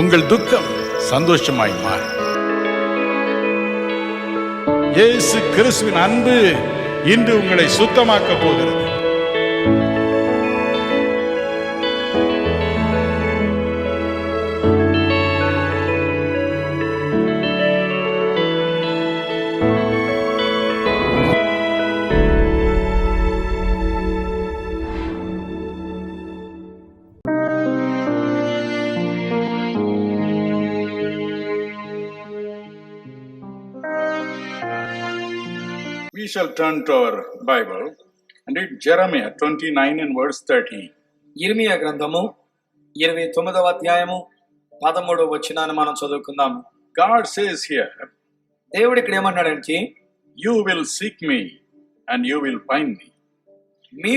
உங்கள் துக்கம் சந்தோஷமாய் மாறும். இயேசு கிறிஸ்துவின் அன்பு இன்று உங்களை சுத்தமாக்க போகிறது. We shall turn to our Bible and read Jeremiah 29 and verse 13. ఇర్మియా గ్రంథము 29వ అధ్యాయము 13వ వచనాన్ని మనం చదువుకుందాం. God says here, దేవుడు ఇక్కడ ఏమన్నాడంటే, you will seek me and you will find me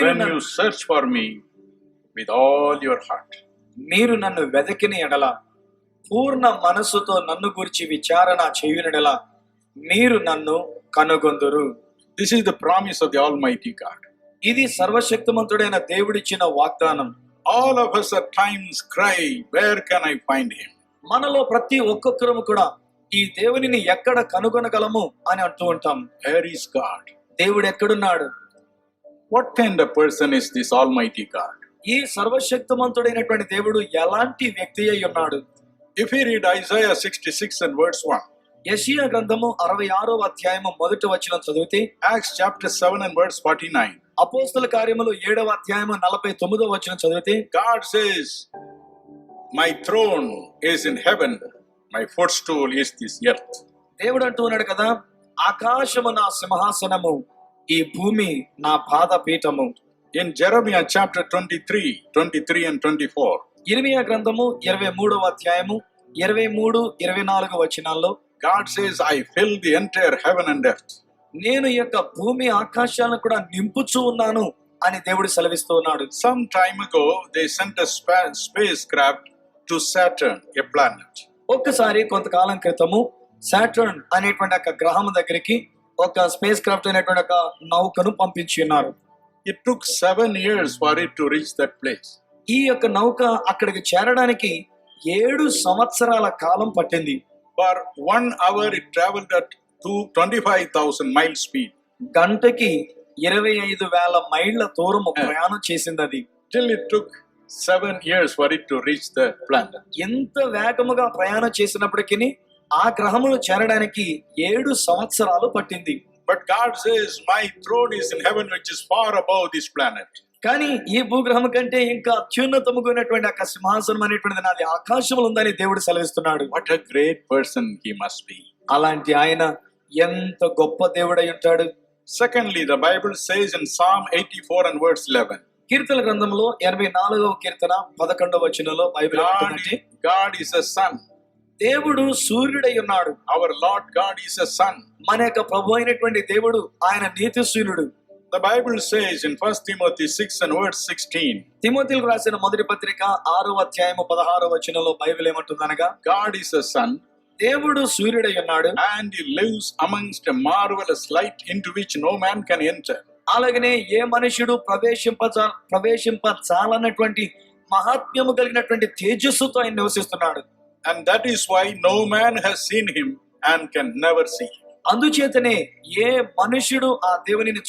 when you search for me with all your heart. మీరు నన్ను వెదకిన ఎడల, పూర్ణ మనస్సుతో నన్ను గురించి విచారణ చేయునెడల మీరు నన్ను కనుగొందురు. This is the promise of the Almighty God. ఇది సర్వశక్తిమంతుడైన దేవుడిచ్చిన వాగ్దానం. All of us at times cry, where can I find him? మనలో ప్రతి ఒక్కొక్కరము కూడా ఈ దేవునిని ఎక్కడ కనుగొనగలము అని అంటూ ఉంటాం. Where is God? దేవుడు ఎక్కడున్నాడు? What kind of person is this Almighty God? ఈ సర్వశక్తిమంతుడైనటువంటి దేవుడు ఎలాంటి వ్యక్తి అయి ఉన్నాడు? If we read Isaiah 66 and verse 1, యెషయా గ్రంథము 66వ అధ్యాయము మొదటి వచనం చదివితే, Acts chapter 7 and verse 49, అపోస్తల కార్యములు 7వ అధ్యాయము 49వ వచనం చదివితే, God says, my throne is in heaven, my footstool is this earth. దేవుడు అంటూ ఉన్నాడు కదా, ఆకాశము నా సింహాసనము, ఈ భూమి నా పాదపీఠము. In Jeremiah chapter 23 and 24, ఇర్మియా గ్రంథము 23వ అధ్యాయము 23, 24 వచనాల్లో God says, I fill the entire heaven and earth. నేను ఈ యొక్క భూమి ఆకాశాలను కూడా నింపుచూ ఉన్నాను అని దేవుడు సెలవిస్తూ ఉన్నాడు. Some time ago, they sent a spacecraft to Saturn, a planet. ఒక్కసారి కొంతకాలం క్రితము సాటర్న్ అనేటువంటి ఒక గ్రహం దగ్గరికి ఒక స్పేస్ క్రాఫ్ట్ అనేటువంటి ఒక నౌకను పంపించి ఉన్నారు. It took 7 years for it to reach that place. ఈ యొక్క నౌక అక్కడికి చేరడానికి 7 సంవత్సరాల కాలం పట్టింది. For 1 hour, it traveled at 25,000 miles speed. గంటకి 25,000 మైళ్ళ దూరం ప్రయాణం చేసింది అది. Till it took 7 years for it to reach the planet. ఎంత వేగముగా ప్రయాణం చేసినప్పటికీ ఆ గ్రహమును చేరడానికి 7 సంవత్సరాలు పట్టింది. But God says, my throne is in heaven, which is far above this planet. కానీ ఈ భూగ్రహం కంటే ఇంకా అత్యున్నతముగా ఆ సింహాసనం అనేటువంటిది నాది ఆకాశంలో ఉందని దేవుడు సెలవిస్తున్నాడు. What a great person he must be. అలాంటి ఆయన ఎంత గొప్ప దేవుడై ఉంటాడు. Secondly, the Bible says in Psalm 84 and verse 11, కీర్తన గ్రంథంలో 84వ కీర్తన 11వ వచనంలో బైబిల్ ఏమంటుందంటే, God is a sun. దేవుడు సూర్యుడై ఉన్నాడు. Our Lord God is a sun. మన యొక్క ప్రభు అయినటువంటి దేవుడు ఆయన నీతి సూర్యుడు. The Bible says in 1 Timothy 6 and verse 16, తిమోతిలకు రాసిన మొదటి పత్రిక 6వ అధ్యాయము 16వ వచనంలో Bible ఏమంటుందనగా, God is a sun, దేవుడు సూర్యుడై ఉన్నాడు, and he lives amongst a marvelous light into which no man can enter. అలాగనే ఏ మనుషుడు ప్రవేశింపచాలన్నటువంటి మహాత్మ్యము కలిగినటువంటి తేజస్సుతో ఆయన నివసిస్తున్నాడు. And that is why no man has seen him and can never see him. అందుచేతనే ఏ మనుషుడు ఆ దేవునిని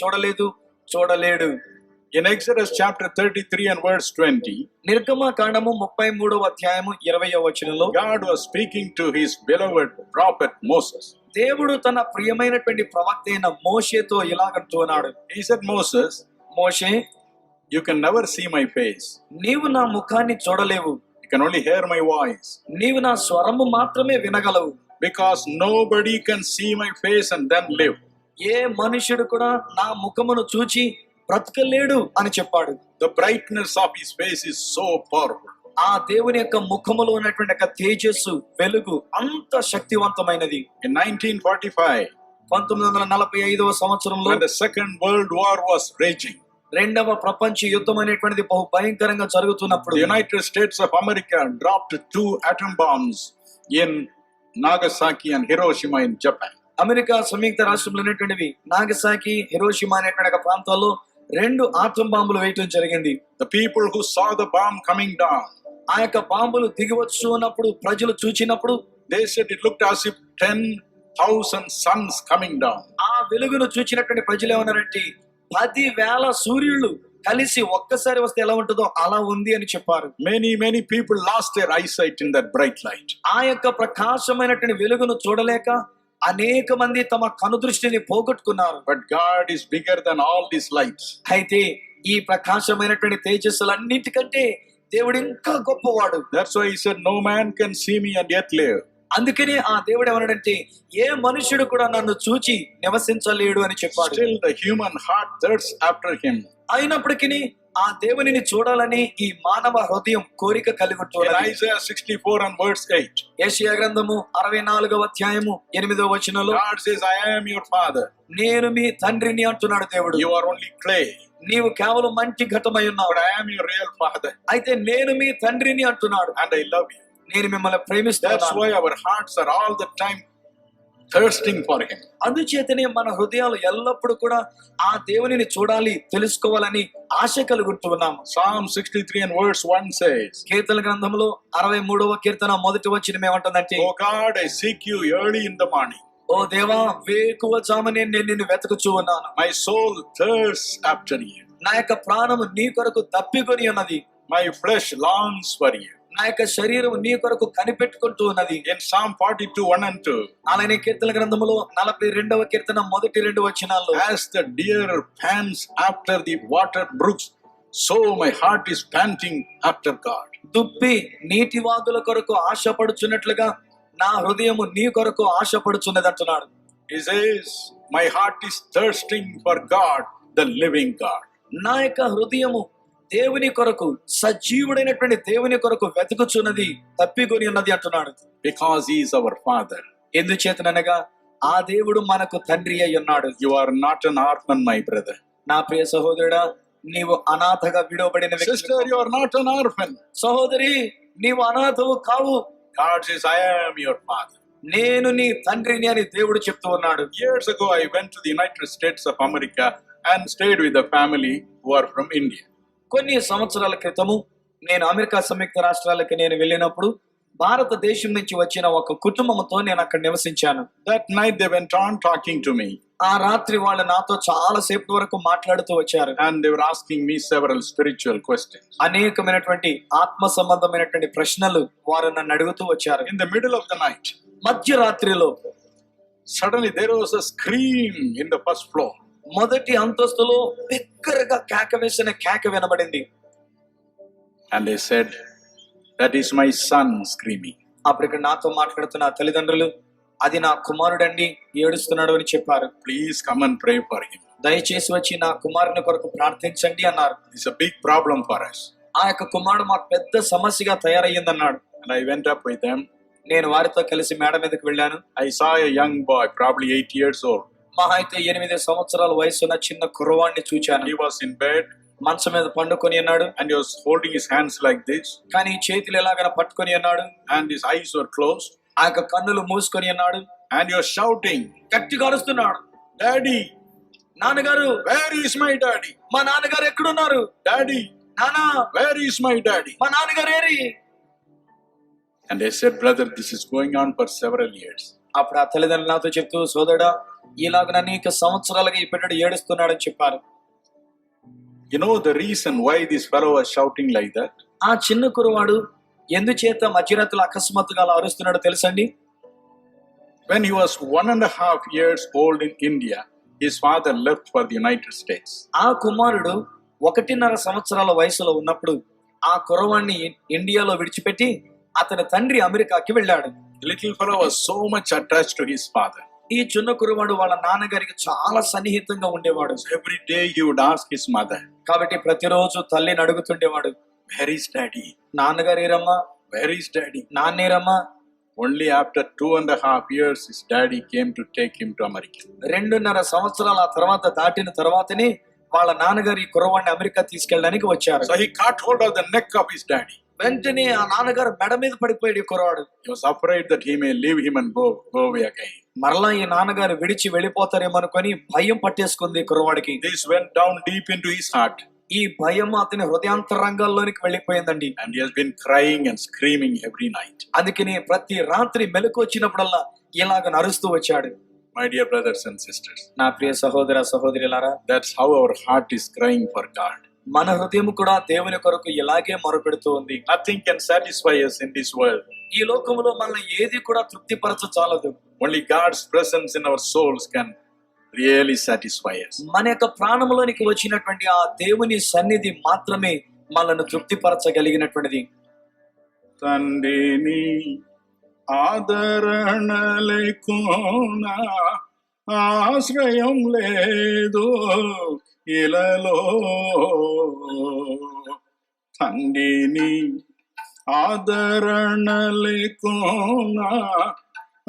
చూడలేడు. In Exodus chapter 33 and verse 20, నిర్గమకాండము 33వ అధ్యాయము 20వ వచనంలో God was speaking to his beloved prophet Moses. దేవుడు తన ప్రియమైనటువంటి ప్రవక్త అయిన మోషేతో ఇలాగంటున్నాడు. He said, Moshe, you can never see my face. నీవు నా ముఖాన్ని చూడలేవు. You can only hear my voice. నీవు నా స్వరము మాత్రమే వినగలవు. Because nobody can see my face and then live. ఏ మనుషుడు కూడా నా ముఖమును చూచి బ్రతకలేడు అని చెప్పాడు. The brightness of his face is so powerful. ఆ దేవుని యొక్క ముఖములో ఉన్నటువంటి ఒక తేజస్సు, వెలుగు అంత శక్తివంతమైనది. In 1945, 1945వ సంవత్సరంలో when the Second World War was raging, రెండవ ప్రపంచ యుద్ధం అనేటువంటిది బహు భయంకరంగా జరుగుతున్నప్పుడు the United States of America dropped 2 atom bombs in Nagasaki and Hiroshima in Japan. America సంయుక్త రాష్ట్రంలో ఉన్నటువంటివి నాగసాకి, హిరోషిమా అనేటువంటి ఒక ప్రాంతాల్లో 2 ఆటం బాంబులు వేయటం జరిగింది. The people who saw the bomb coming down, ఆ యొక్క పాములు దిగి వచ్చు ఉన్నప్పుడు ప్రజలు చూచినప్పుడు they said it looked as if 10,000 suns coming down. ఆ వెలుగును చూచినటువంటి ప్రజలు ఏమన్నారంటే 10,000 సూర్యులు కలిసి ఒక్కసారి వస్తే ఎలా ఉంటుందో అలా ఉంది అని చెప్పారు. Many people lost their eyesight in that bright light. ఆ యొక్క ప్రకాశమైనటువంటి వెలుగును చూడలేక అనేక మంది తమ కనుదృష్టిని పోగొట్టుకున్నారు. But God is bigger than all these lights. అయితే ఈ ప్రకాశమైనటువంటి తేజస్సులన్నిటికంటే దేవుడు ఇంకా గొప్పవాడు. That's why he said, no man can see me and yet live. అందుకనే ఆ దేవుడు ఏమన్నాడంటే ఏ మనుషుడు కూడా నన్ను చూచి నివసించలేడు అని చెప్పాడు. Still the human heart thirsts after him. అయినప్పటికీ ఆ దేవునిని చూడాలని ఈ మానవ హృదయం కోరిక కలిగి In ఉంటున్నది. Isaiah 64 and verse 8, యెషయా గ్రంథము 64వ అధ్యాయము 8వ వచనంలో God says, I am your father. నేను మీ తండ్రిని అంటున్నాడు దేవుడు. You are only clay, నీవు కేవలం మంచి ఘటమై ఉన్నావు, but I am your real father. అయితే నేను మీ తండ్రిని అంటున్నాడు. And I love you. నేను మిమ్మల్ని That's ప్రేమిస్తున్నాను. why our hearts are all the time thirsting for him. అందుచేతనే మన హృదయాలు ఎల్లప్పుడూ కూడా ఆ దేవునిని చూడాలి, తెలుసుకోవాలని ఆశ కలుగుతూ ఉన్నాము. Psalm 63 and verse 1 says, కీర్తన గ్రంథంలో 63వ కీర్తన మొదటి వచనం ఏమంటుందంటే, O God, I seek you early in the morning. ఓ దేవా, వేకువ జామునే నేను నిన్ను వెతుకుచూ ఉన్నాను. My soul thirsts after you. నా యొక్క ప్రాణము నీ కొరకు తప్పికొని ఉన్నది. My flesh longs for you. నా యొక్క శరీరం నీ కొరకు కనిపెట్టుకుంటూ ఉన్నది. In Psalm 42, 1 and 2, అలానే కీర్తన గ్రంథములో 42వ కీర్తన మొదటి 2 వచనాల్లో, as the deer pants after the water brooks, so my heart is panting after God. దుప్పి నీటి వాగుల కొరకు ఆశపడుచున్నట్లుగా నా హృదయము నీ కొరకు ఆశపడుచున్నది అంటున్నాడు. He says, my heart is thirsting for God, the living God. నా యొక్క హృదయము దేవుని కొరకు, సజీవుడైనటువంటి దేవుని కొరకు వెతుకుచున్నది, తప్పికొని ఉన్నది అంటున్నాడు. Because he is our father. ఎందుచేతనగా ఆ దేవుడు మనకు తండ్రి అయి ఉన్నాడు. You are not an orphan, my brother. నా ప్రియ సహోదరుడా, నీవు అనాథగా విడవబడిన వ్యక్తి. Sister, you are not an orphan. సహోదరి, నీవు అనాథవు కావు. God says, I am your father. నేను నీ తండ్రిని అని దేవుడు చెప్తూ ఉన్నాడు. Years ago, I went to the United States of America and stayed with a family who are from India. కొన్ని సంవత్సరాల క్రితము నేను అమెరికా సంయుక్త రాష్ట్రాలకి నేను వెళ్ళినప్పుడు భారతదేశం నుంచి వచ్చిన ఒక కుటుంబంతో నేను అక్కడ నివసించాను. That night, they went on talking to me. ఆ రాత్రి వాళ్ళు నాతో చాలా సేపటి వరకు మాట్లాడుతూ వచ్చారు. And they were asking me several spiritual questions. అనేకమైనటువంటి ఆత్మ సంబంధమైనటువంటి ప్రశ్నలు వారు నన్ను అడుగుతూ వచ్చారు. In the middle of the night, మధ్యరాత్రిలో suddenly there was a scream in the first floor. మొదటి అంతస్తులో బిగ్గరగా కేక వేసిన కేక వినబడింది. And they said, that is my son screaming. అప్పుడు ఇక్కడ నాతో మాట్లాడుతున్న తల్లిదండ్రులు, అది నా కుమారుడండి, ఏడుస్తున్నాడు అని చెప్పారు. Please come and pray for him. దయచేసి వచ్చి నా కుమారుని కొరకు ప్రార్థించండి అన్నారు. It's a big problem for us. ఆ యొక్క కుమారుడు మాకు పెద్ద సమస్యగా తయారయ్యిందన్నాడు. And I went up with them. నేను వారితో కలిసి మేడ మీదకి వెళ్ళాను. I saw a young boy, probably 8 years old. మహా అయితే 8 సంవత్సరాల వయసున్న చిన్న కుర్రవాణ్ణి చూచాను. He was in bed మంచం మీద పండుకొని ఉన్నాడు. and he was holding his hands like this. కానీ చేతులు ఎలాగైనా పట్టుకొని ఉన్నాడు. And his eyes were closed. ఆ యొక్క కన్నులు మూసుకొని ఉన్నాడు. And he was shouting, గట్టిగా అరుస్తున్నాడు, Daddy, నాన్నగారు, where is my daddy? మా నాన్నగారు ఎక్కడున్నారు? Daddy, నానా, where is my daddy? మా నాన్నగారు ఏరి? And they said, brother, this is going on for several years. అప్పుడు ఆ తల్లిదండ్రులు నాతో చెప్తూ, సోదరుడా, ఇలాగ అనేక సంవత్సరాలుగా ఈ బిడ్డడు ఏడుస్తున్నాడని చెప్పారు. You know the reason why this fellow was shouting like that? ఆ చిన్న కురవాడు ఎందుచేత మధ్యరాత్రులు అకస్మాత్తుగా అలా అరుస్తున్నాడో తెలుసండి? When he was 1.5 years old in India, his father left for the United States. ఆ కుమారుడు 1.5 సంవత్సరాల వయసులో ఉన్నప్పుడు ఆ కురవాణ్ణి ఇండియాలో విడిచిపెట్టి అతని తండ్రి అమెరికాకి వెళ్ళాడు. Little fellow was so much attached to his father. ఈ చిన్న కురవాడు వాళ్ళ నాన్నగారికి చాలా సన్నిహితంగా ఉండేవాడు. Every day he would ask his mother, కాబట్టి ప్రతిరోజు తల్లిని అడుగుతుండేవాడు, where is daddy? నాన్నగారు ఏరమ్మా, Where is daddy? నాన్నేరమ్మా. Only after 2.5 years his daddy came to take him to America. 2.5 సంవత్సరాల తర్వాత దాటిన తర్వాతనే వాళ్ళ నాన్నగారు ఈ కురవాడిని అమెరికా తీసుకెళ్ళడానికి వచ్చారు. So he caught hold of the neck of his daddy. వెంటనే ఆ నాన్నగారు మెడ మీద పడిపోయాడు ఈ కురవాడు. He was afraid that he may leave him and go away again. మరలా ఈ నాన్నగారు విడిచి వెళ్ళిపోతారేమో అనుకొని భయం పట్టేసుకుంది ఈ కురవాడికి. This went down deep into his heart. ఈ భయం అతని హృదయాంతరంగాల్లోనికి వెళ్ళిపోయిందండి. And he has been crying and screaming every night. అందుకని ప్రతి రాత్రి మెలకు వచ్చినప్పుడల్లా ఇలాగ నరుస్తూ వచ్చాడు. My dear brothers and sisters, నా ప్రియ సహోదర సహోదరులారా, that's how our heart is crying for God. మన హృదయం కూడా దేవుని కొరకు ఇలాగే మొరపెడుతూ ఉంది. Nothing can satisfy us in this world. ఈ లోకములో మనల్ని ఏది కూడా తృప్తిపరచ చాలదు. Only God's presence in our souls can really satisfy us. మన యొక్క ప్రాణంలోనికి వచ్చినటువంటి ఆ దేవుని సన్నిధి మాత్రమే మనల్ని తృప్తిపరచగలిగినటువంటిది. తండ్రిని ఆదరణ లేకున్నా ఆశ్రయం లేదు ఇలలో. తండ్రిని ఆదరణ లేకున్నా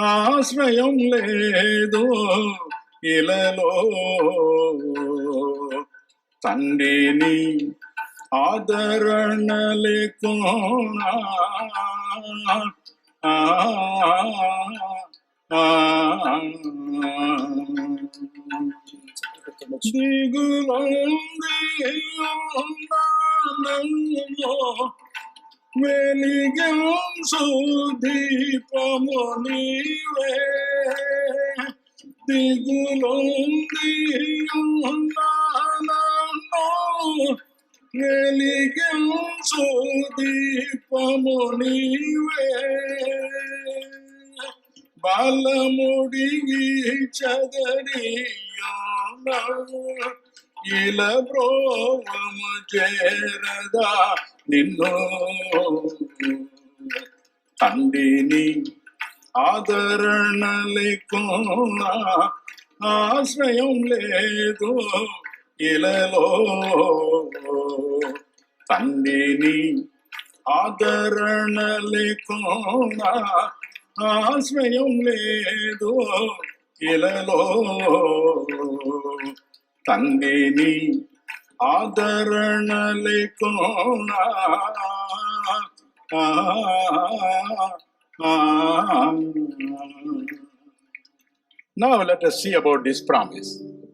ఆశ్రయం లేదు ఇలలో. తండ్రిని ఆదరణ లేకున్నా దిగులుంది ఉన్నానో వెలిగించు దీపము నీవే. దిగులుంది ఉన్నానో వెలిగించు దీపము నీవే. బలముడిగి చదరియోనా ఇల బ్రోవము చేరదా నిన్ను. తండ్రిని ఆదరణ లేకున్నా ఆశ్రయం లేదు ఇలలో. తండ్రిని ఆదరణ లేకున్నా ఆశ్రయం లేదు ఇలలో. తండ్రిని ఆదరణ లేకున్నా Now let us see about this promise.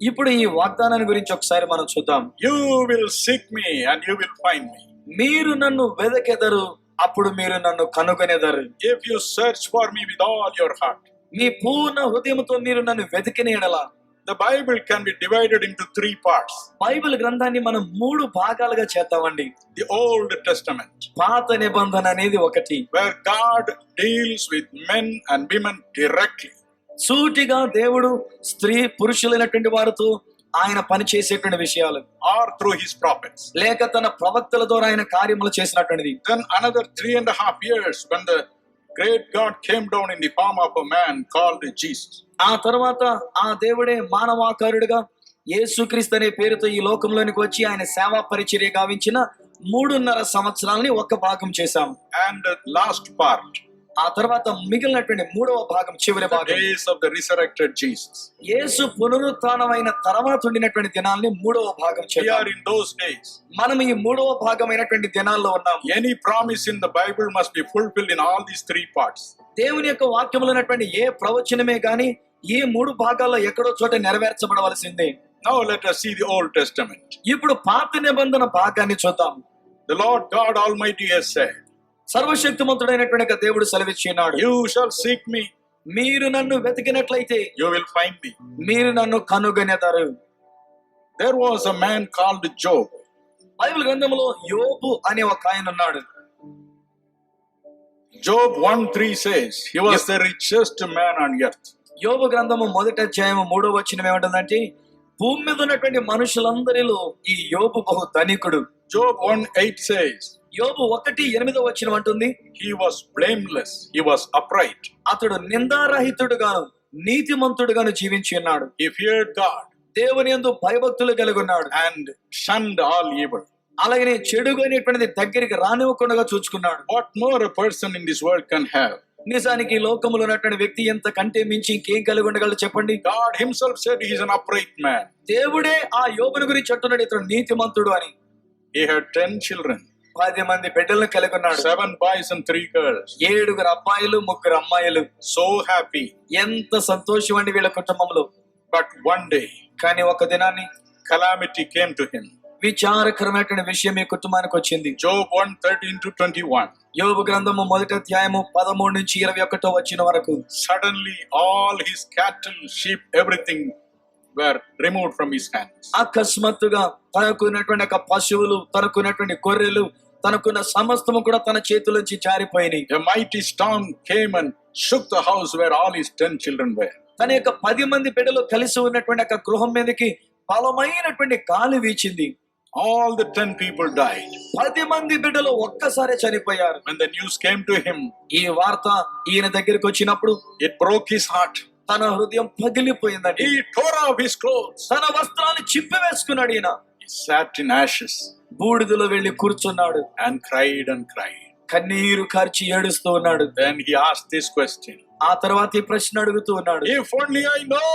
ఇప్పుడు ఈ వాగ్దానాన్ని గురించి ఒకసారి మనం చూద్దాం. You will seek me and you will find me. మీరు నన్ను వెదకెదరు, అప్పుడు మీరు నన్ను కనుగొనెదరు. If you search for me with all your heart. మీ పూర్ణ హృదయముతో మీరు నన్ను వెతికిన యెడల. The Bible can be divided into 3 parts. Bible గ్రంథాన్ని మనం 3 భాగాలుగా చేద్దామండి. The Old Testament, పాత నిబంధన అనేది ఒకటి, where God deals with men and women directly. సూటిగా దేవుడు స్త్రీ పురుషులైనటువంటి వారితో ఆయన పని చేసేటువంటి విషయాలు, or through his prophets. లేక తన ప్రవక్తల ద్వారా ఆయన కార్యములు చేసినటువంటిది. Then another 3.5 years when the great God came down in the form of a man called Jesus. ఆ తర్వాత ఆ దేవుడే మానవాకారుడిగా యేసుక్రీస్తు అనే పేరుతో ఈ లోకంలోనికి వచ్చి ఆయన సేవా పరిచర్య గావించిన 3.5 సంవత్సరాలని ఒక భాగం చేశాం. And the last part, ఆ తర్వాత మిగిలినటువంటి 3వ భాగం, చివరి the భాగం, days of the resurrected Jesus. యేసు పునరుత్థానమైన తర్వాత ఉండినటువంటి దినాల్ని 3వ భాగం We చేద్దాం. are in those days. మనం ఈ 3వ భాగమైనటువంటి దినాల్లో ఉన్నాం. Any promise in the Bible must be fulfilled in all these 3 parts. దేవుని యొక్క వాక్యములో ఉన్నటువంటి ఏ ప్రవచనమే గాని ఈ 3 భాగాల్లో ఎక్కడో చోట నెరవేర్చబడవలసిందే. Now let us see the Old Testament. ఇప్పుడు పాత నిబంధన భాగాన్ని చూద్దాం. The Lord God Almighty has said, సర్వశక్తిమంతుడైనటువంటి యొక్క దేవుడు సెలవిచ్చి ఉన్నాడు, you shall seek me, మీరు నన్ను వెతికినట్లయితే you will find me. మీరు నన్ను కనుగొనెదరు. There was a man called Job. Bible గ్రంథంలో యోబు అనే ఒక ఆయన ఉన్నాడు. Job 1:3 says, he was the richest man on earth. యోబు గ్రంథము 1వ అధ్యాయము 3వ వచనం ఏమంటుందంటే, భూమి మీద ఉన్నటువంటి మనుషులందరిలో ఈ యోబు బహు ధనికుడు. Job 1:8 says, యోబు 1:8 వచనం అంటుంది, he was blameless, he was upright. అతడు నిందారహితుడుగాను నీతిమంతుడుగాను జీవించి ఉన్నాడు. He feared God దేవుని యందు భయభక్తులు కలిగి ఉన్నాడు. and shunned all evil. అలాగనే చెడుగు అనేటువంటిది దగ్గరికి రానివ్వకుండా చూసుకున్నాడు. What more a person in this world can have? నిజానికి ఈ లోకములో ఉన్నటువంటి వ్యక్తి ఎంత కంటే మించి ఇంకేం కలిగి ఉండగలడు చెప్పండి? God himself said he is an upright man. దేవుడే ఆ యోబుని గురించి అంటున్నాడు, ఇతడు నీతిమంతుడు అని. He had 10 children, 10 మంది బిడ్డలను కలిగి ఉన్నాడు. 7 boys and 3 girls. 7 అబ్బాయిలు 3 అమ్మాయిలు. So happy. ఎంత సంతోషం అండి వీళ్ళ కుటుంబంలో. But one day, కానీ ఒక దినాన్ని calamity came to him. విచారకరమైనటువంటి విషయం ఈ కుటుంబానికి వచ్చింది. Job 1:13-21. యోబు గ్రంథము 1వ అధ్యాయము 13 నుంచి 21 వచ్చిన వరకు. Suddenly all his cattle, sheep, everything were removed from his hands. అకస్మాత్తుగా తనకున్నటువంటి ఒక పశువులు, తనకున్నటువంటి గొర్రెలు, తనకున్న సమస్తము కూడా తన చేతులోంచి జారిపోయినాయి. A mighty storm came and shook the house where all his 10 children were. తన యొక్క 10 మంది బిడ్డలు కలిసి ఉన్నటువంటి ఒక గృహం మీదకి బలమైనటువంటి గాలి వీచింది. All the 10 people died. 10 మంది బిడ్డలు ఒక్కసారి చనిపోయారు. When the news came to him, ఈ వార్త ఈయన దగ్గరికి వచ్చినప్పుడు it broke his heart. తన హృదయం పగిలిపోయిందండి. He tore off his clothes. తన వస్త్రాన్ని చింపివేసుకున్నాడు ఈయన. He sat in ashes బూడిదలో వెళ్లి కూర్చున్నాడు. and cried and cried. కన్నీరు కార్చి ఏడుస్తూ ఉన్నాడు. Then he asked this question. ఆ తర్వాత ఈ ప్రశ్న అడుగుతూ ఉన్నాడు. If only I know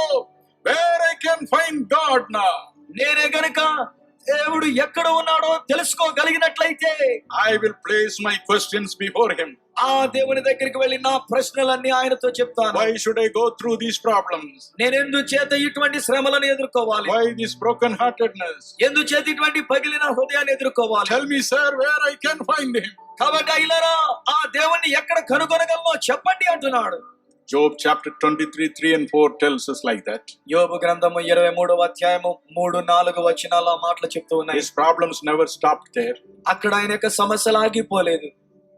where I can find God now. నేనే గనుక దేవుడు ఎక్కడ ఉన్నాడో తెలుసుకోగలిగినట్లయితే I will place my questions before him. ఆ దేవుని దగ్గరికి వెళ్ళి నా ప్రశ్నలన్నీ ఆయనతో చెప్తాను. Why should I go through these problems? నేనెందుచేత ఇటువంటి శ్రమలను ఎదుర్కోవాలి? Why this broken-heartedness? ఎందుచేత ఇటువంటి పగిలిన హృదయాన్ని ఎదుర్కోవాలి? Tell me, sir, where I can find him. కాబట్టి అయ్యలారా, ఆ దేవుణ్ణి ఎక్కడ కనుగొనగలనో చెప్పండి అంటున్నాడు. Job chapter 23, 3 and 4 tells us like that. యోబు గ్రంథము 23వ అధ్యాయము 3-4 వచనాలు ఆ మాటలు చెప్తూ ఉన్నాయి. His problems never stopped there. అక్కడ ఆయన యొక్క సమస్యలు ఆగిపోలేదు.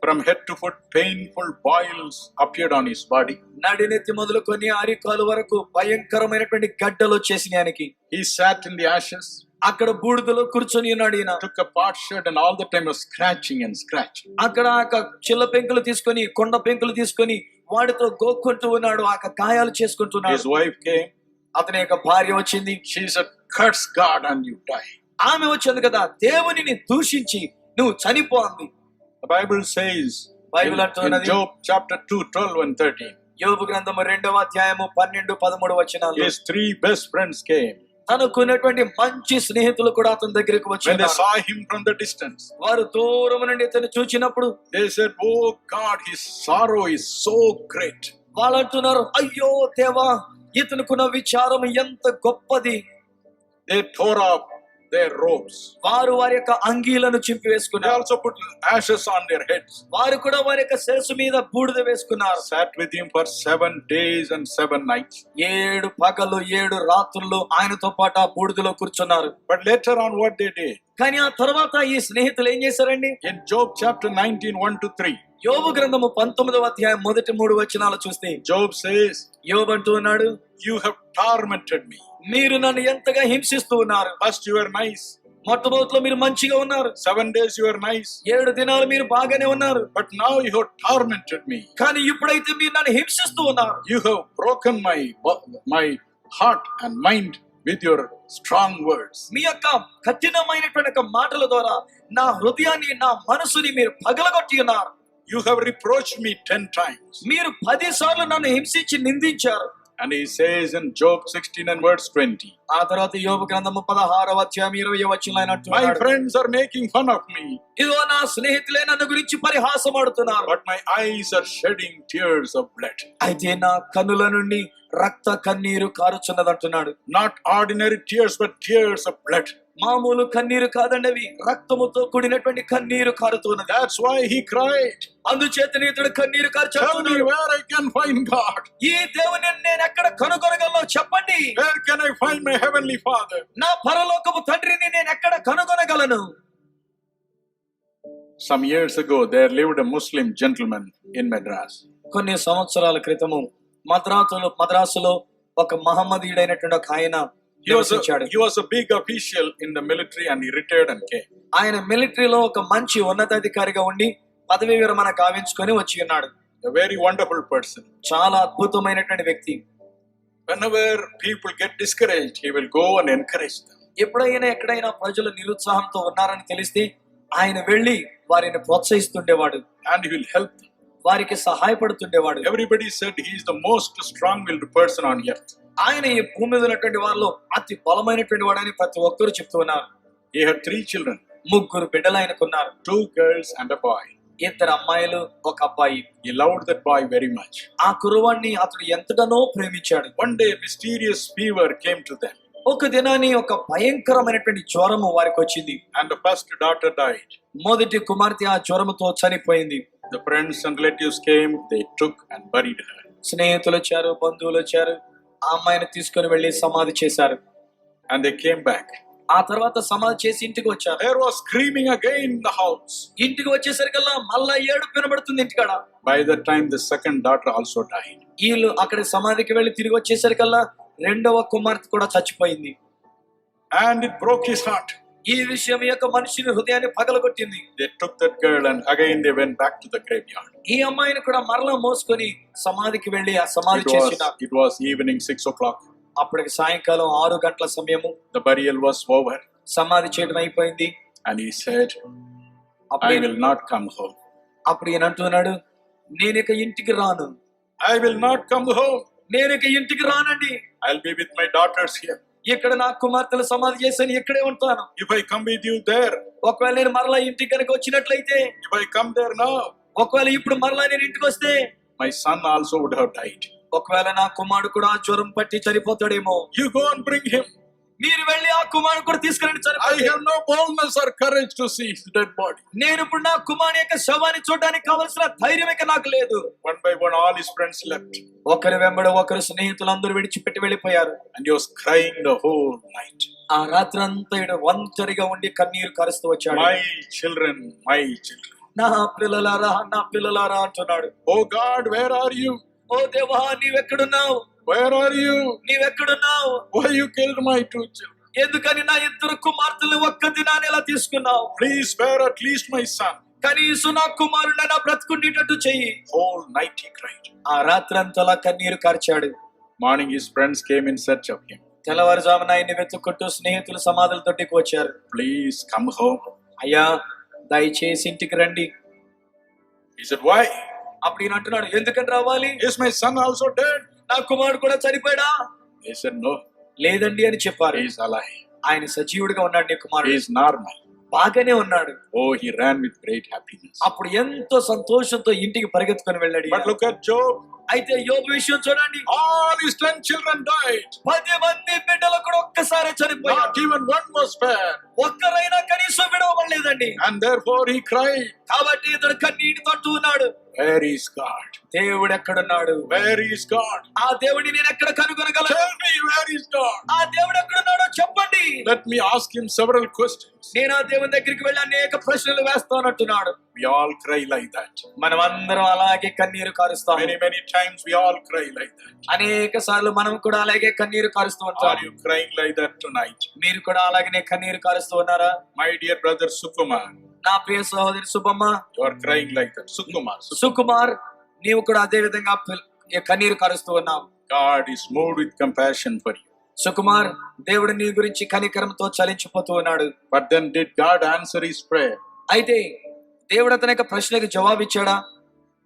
From head to foot, painful boils appeared on his body. నడినెత్తి మొదలుకొని అరికాలు వరకు భయంకరమైనటువంటి గడ్డలు వచ్చేసినాయి ఆయనకి. He sat in the ashes, అక్కడ బూడిదలో కూర్చొని ఉన్నాడు ఈయన. took a potsherd and all the time was scratching and scratching. అక్కడ చిల్ల పెంకులు తీసుకొని, కొండ పెంకులు తీసుకొని వాడితో గోక్కుంటూ ఉన్నాడు. ఆ గాయాలు చేసుకుంటున్నాడు. His wife came. అతని యొక్క భార్య వచ్చింది. She said, curse God and you die. ఆమె వచ్చింది కదా, దేవునిని దూషించి నువ్వు చనిపో అంది. The Bible says in Job chapter 2, 12 and 13. యోబు గ్రంథము 2వ అధ్యాయము 12-13 వచనాలు. His 3 best friends came. తనకున్నటువంటి మంచి స్నేహితులు కూడా అతని దగ్గరికి When వచ్చారు. they saw him from the distance, వారు దూరం నుండి ఇతను చూచినప్పుడు they said, oh God, his sorrow is so great. వాళ్ళు అంటున్నారు, అయ్యో దేవా, ఇతనుకున్న విచారం ఎంత గొప్పది. They tore off their robes. వారు వారి యొక్క అంగీలను They చింపివేసుకున్నారు. also put ashes on their heads. వారు కూడా వారి యొక్క శిరస్సు మీద బూడిద వేసుకున్నారు. Sat with him for 7 days and 7 nights. 7 పగలు 7 రాత్రులు ఆయనతో పాటు ఆ బూడిదలో కూర్చున్నారు. But later on, what they did? కానీ ఆ తర్వాత ఈ స్నేహితులు ఏం చేశారండి? In Job chapter 19, 1-3, యోబు గ్రంథము 19వ అధ్యాయం మొదటి 3 వచనాలు చూస్తే Job says, యోబు అంటూ ఉన్నాడు, you have tormented me. మీరు నన్ను ఎంతగా హింసిస్తూ ఉన్నారు. First you were nice. మొట్టమొదట్లో మీరు మంచిగా ఉన్నారు. 7 days you were nice. 7 దినాలు మీరు బాగానే ఉన్నారు. But now you have tormented me. కానీ ఇప్పుడైతే మీరు నన్ను హింసిస్తూ ఉన్నారు. You have broken my heart and mind with your strong words. మీ యొక్క కఠినమైనటువంటి మాటల ద్వారా నా హృదయాన్ని, నా మనసుని మీరు పగలగొట్టి ఉన్నారు. You have reproached me 10 times. మీరు 10 సార్లు నన్ను హింసించి నిందించారు. And he says in Job 16 and verse 20, ఆ తర్వాత యోబు గ్రంథము 16వ అధ్యాయం 20వ వచనంలో ఆయన my అంటున్నాడు, friends are making fun of me, ఇదిగో నా స్నేహితులే నన్ను గురించి పరిహాసం ఆడుతున్నారు. but my eyes are shedding tears of blood. అయితే నా కన్నుల నుండి రక్త కన్నీరు కారుచున్నదంటున్నాడు. Not ordinary tears, but tears of blood. మామూలు కన్నీరు కాదండి, అవి రక్తముతో కూడినటువంటి కన్నీరు కారుతున్నది. That's why he cried, అందుచేత ఇతడు కన్నీరు tell me కార్చుతున్నాడు. where I can find God. ఈ దేవుని నేను ఎక్కడ కనుగొనగలను చెప్పండి. Where can I find my heavenly Father? నా పరలోకపు తండ్రిని నేను ఎక్కడ కనుగొనగలను? Some years ago, there lived a Muslim gentleman in Madras. కొన్ని సంవత్సరాల క్రితము మద్రాసులో ఒక మహమ్మదీయుడైనటువంటి ఒక ఆయన నివసించాడు. He was a big official in the military and he retired and came. ఆయన మిలిటరీలో ఒక మంచి ఉన్నతాధికారిగా ఉండి పదవి విరమణ గావించుకొని వచ్చి ఉన్నాడు. A very wonderful person. చాలా అద్భుతమైనటువంటి వ్యక్తి. Whenever people get discouraged, he will go and encourage them. ఎప్పుడైనా ఎక్కడైనా ప్రజలు నిరుత్సాహంతో ఉన్నారని తెలిస్తే ఆయన వెళ్లి వారిని ప్రోత్సహిస్తుండేవాడు. And he will help them. వారికి సహాయపడుతుండేవాడు. Everybody said he is the most strong-willed person on earth. ఆయన ఈ భూమి మీద ఉన్నటువంటి వారిలో అతి బలమైనటువంటి వాడని ప్రతి ఒక్కరు చెప్తూ ఉన్నారు. He had 3 children, 3 బిడ్డలు ఆయనకున్నారు. 2 girls and a boy. 2 అమ్మాయిలు, 1 అబ్బాయి. He loved that boy very much. ఆ కుర్రవాణ్ణి అతడు ఎంతగానో ప్రేమించాడు. One day, a mysterious fever came to them. ఒక దినాన్ని ఒక భయంకరమైనటువంటి జ్వరము వారికి వచ్చింది. And the first daughter died. మొదటి కుమార్తె ఆ జ్వరముతో చనిపోయింది. The friends and relatives came, they took and buried her. స్నేహితులు వచ్చారు, బంధువులు వచ్చారు, ఆ అమ్మాయిని తీసుకొని వెళ్లి సమాధి చేశారు. And they came back. ఆ తర్వాత సమాధి చేసి ఇంటికి వచ్చారు. There was screaming again in the house. ఇంటికి వచ్చేసరికల్లా మళ్ళా ఏడుపు వినబడుతుంది ఇంటికాడ. By that time, the second daughter also died. వీళ్ళు అక్కడ సమాధికి వెళ్లి తిరిగి వచ్చేసరికల్లా రెండవ కుమార్తె కూడా చచ్చిపోయింది. And it broke his heart. ఈ విషయం యొక్క మనిషిని హృదయాన్ని పగలగొట్టింది. They took that girl and again they went back to the graveyard. ఈ అమ్మాయిని కూడా మరలా మోసుకొని సమాధికి వెళ్లి ఆ సమాధి చేసిన. It was evening 6 o'clock. అప్పటికి సాయంకాలం 6 గంటల సమయము. The burial was over. సమాధి చేయడం అయిపోయింది. And he said, I will not come home. అప్పుడు ఈయన అంటున్నాడు, నేను ఇక ఇంటికి రాను. I will not come home. నేను ఇక ఇంటికి రానండి. I'll be with my daughters here. ఇక్కడ నా కుమార్తెలు సమాధి చేశాను, ఇక్కడే ఉంటాను. If I come with you there, ఒకవేళ నేను మరలా ఇంటికి కనుక వచ్చినట్లయితే, if I come there now, ఒకవేళ ఇప్పుడు మరలా నేను ఇంటికి వస్తే, my son also would have died. ఒకవేళ నా కుమారుడు కూడా జ్వరం పట్టి చనిపోతాడేమో. You go and bring him. మీరు వెళ్ళి ఆ కుమారుడు కూడా తీసుకెళ్ళి I చనిపోతాడు. have no boldness or courage to see his dead body. నేను ఇప్పుడు నా కుమారుని యొక్క శవాన్ని చూడడానికి కావలసిన ధైర్యం ఇక నాకు లేదు. One by one, all his friends left. ఒకరి వెంబడి ఒకరు స్నేహితులందరూ విడిచిపెట్టి వెళ్ళిపోయారు. And he was crying the whole night. ఆ రాత్రంతా ఈడు ఒంటరిగా ఉండి కన్నీరు కారుస్తూ వచ్చాడు. My children, my children. నా పిల్లలారా, నా పిల్లలారా అంటున్నాడు. Oh God, where are you? ఓ దేవా, నీవెక్కడున్నావు? Where are you? నీవెక్కడున్నావు? Why you killed my 2 children? ఎందుకని నా ఇద్దరు కుమార్తెలు ఒక్క దినాన్ని ఎలా తీసుకున్నావు? Please spare at least my son. కనీసం నా కుమారుడు నా బ్రతుకుండేటట్టు చెయ్యి. Whole night he cried. ఆ రాత్రంతలా కన్నీరు కార్చాడు. Morning his friends came in search of him. తెల్లవారుజామున ఆయన్ని వెతుక్కుంటూ స్నేహితులు సమాధుల తొట్టికి వచ్చారు. Please come home. అయ్యా, దయచేసి ఇంటికి రండి. He said, why? అప్పుడు ఈయన అంటున్నాడు, ఎందుకని రావాలి? Is my son also dead? నా కుమారుడు కూడా చనిపోయాడా? They said, no, లేదండి అని చెప్పారు. he is alive. ఆయన సజీవుడిగా ఉన్నాడు నీ He కుమారుడు. is normal. బాగానే ఉన్నాడు. Oh, he ran with great happiness. అప్పుడు ఎంతో సంతోషంతో ఇంటికి పరిగెత్తుకొని వెళ్ళాడు. But look at Job. అయితే యోబు విషయం చూడండి. All his 10 children died. 10 మంది బిడ్డలు కూడా ఒక్కసారి చనిపోయారు. Not even one was spared. ఒక్కరైనా కనీసం విడవబడలేదండి. And therefore he cried, కాబట్టి ఇతడు కన్నీటి తట్టు ఉన్నాడు. where is God? దేవుడు ఎక్కడున్నాడు? Where is God? ఆ దేవుడిని నేను ఎక్కడ కనుగొనగలను? Tell me, where is God? ఆ దేవుడు ఎక్కడున్నాడో చెప్పండి. Let me ask him several questions. నేను ఆ దేవుని దగ్గరికి వెళ్ళి అనేక ప్రశ్నలు వేస్తానంటున్నాడు. We all cry like that. మనం అందరం అలాగే కన్నీరు కారుస్తాం. Many times we all cry like that. అనేక సార్లు మనం కూడా అలాగే కన్నీరు కారుస్తూ Are ఉంటాం. you crying like that tonight? మీరు కూడా అలాగనే కన్నీరు కారుస్తూ ఉన్నారా? My dear brother Sukumar, నా ప్రియ సహోదరి Subbamma, you are crying like that. Sukumar. Sukumar, నీవు కూడా అదే విధంగా కన్నీరు కారుస్తూ ఉన్నావు. God is moved with compassion for you. Sukumar, దేవుడు నీ గురించి కనికరంతో చలించిపోతూ ఉన్నాడు. But then did God answer his prayer? అయితే దేవుడు అతని యొక్క ప్రశ్నకు జవాబు ఇచ్చాడా?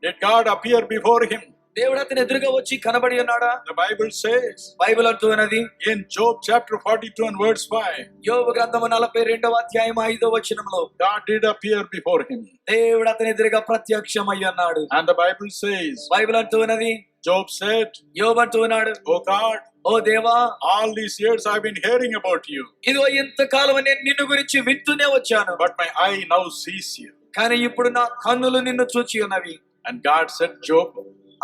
Did God appear before him? దేవుడు అతని ఎదురుగా వచ్చి కనబడి ఉన్నాడా? The Bible says బైబిల్ అంటూ ఉన్నది in Job chapter 42 and verse 5, యోబు గ్రంథము 42వ అధ్యాయం 5వ వచనంలో God did appear before him. దేవుడు అతని ఎదురుగా ప్రత్యక్షమై ఉన్నాడు. And the Bible says, Bible అంటూ ఉన్నది, Job said, యోబు అంటూ ఉన్నాడు, oh God, ఓ దేవా, all these years I've been hearing about you, ఇదిగో ఇంతకాలం నేను నిన్ను గురించి వింటూనే వచ్చాను. but my eye now sees you. కానీ ఇప్పుడు నా కన్నులు నిన్ను చూచి ఉన్నవి. And God said, Job,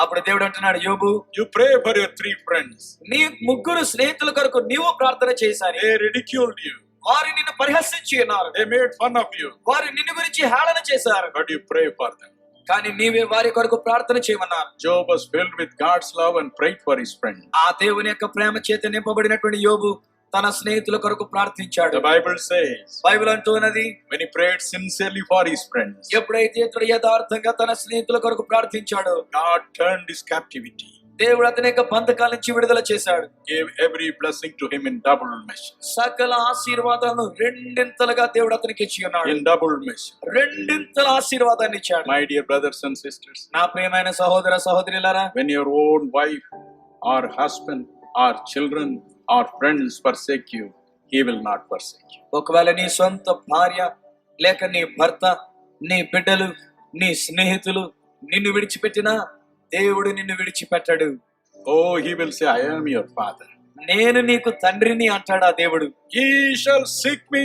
అప్పుడు దేవుడు అంటున్నాడు, యోబు, you pray for your 3 friends. నీ 3 స్నేహితుల కొరకు నీవు ప్రార్థన చేశాను. They ridiculed you. వారు నిన్ను పరిహసించి ఉన్నారు. They made fun of you. వారు నిన్ను గురించి హేళన చేశారు. But you pray for them. కానీ నీవే వారి కొరకు ప్రార్థన చేయమన్నారు. Job was filled with God's love and prayed for his friends. ఆ దేవుని యొక్క ప్రేమ చేత నింపబడినటువంటి యోబు తన స్నేహితుల కొరకు ప్రార్థించాడు. The Bible says, బైబిల్ అంటూ ఉన్నది, when he prayed sincerely for his friends, ఎప్పుడైతే ఇతడు యథార్థంగా తన స్నేహితుల కొరకు ప్రార్థించాడో God turned his captivity, దేవుడు అతని యొక్క బంధకాల నుంచి విడుదల చేశాడు. gave every blessing to him in double measure. సకల ఆశీర్వాదాలను రెండింతలుగా దేవుడు అతనికి ఇచ్చి ఉన్నాడు. In double measure. రెండింతల ఆశీర్వాదాన్ని ఇచ్చాడు. My dear brothers and sisters, నా ప్రియమైన సహోదర సహోదరులారా, when your own wife or husband or children or friends forsake you, he will not forsake you. ఒకవేళ నీ సొంత భార్య లేక నీ భర్త, నీ బిడ్డలు, నీ స్నేహితులు నిన్ను విడిచిపెట్టినా దేవుడు నిన్ను విడిచిపెట్టడు. Oh, he will say, I am your father. నేను నీకు తండ్రిని అంటాడు ఆ దేవుడు. Ye shall seek me,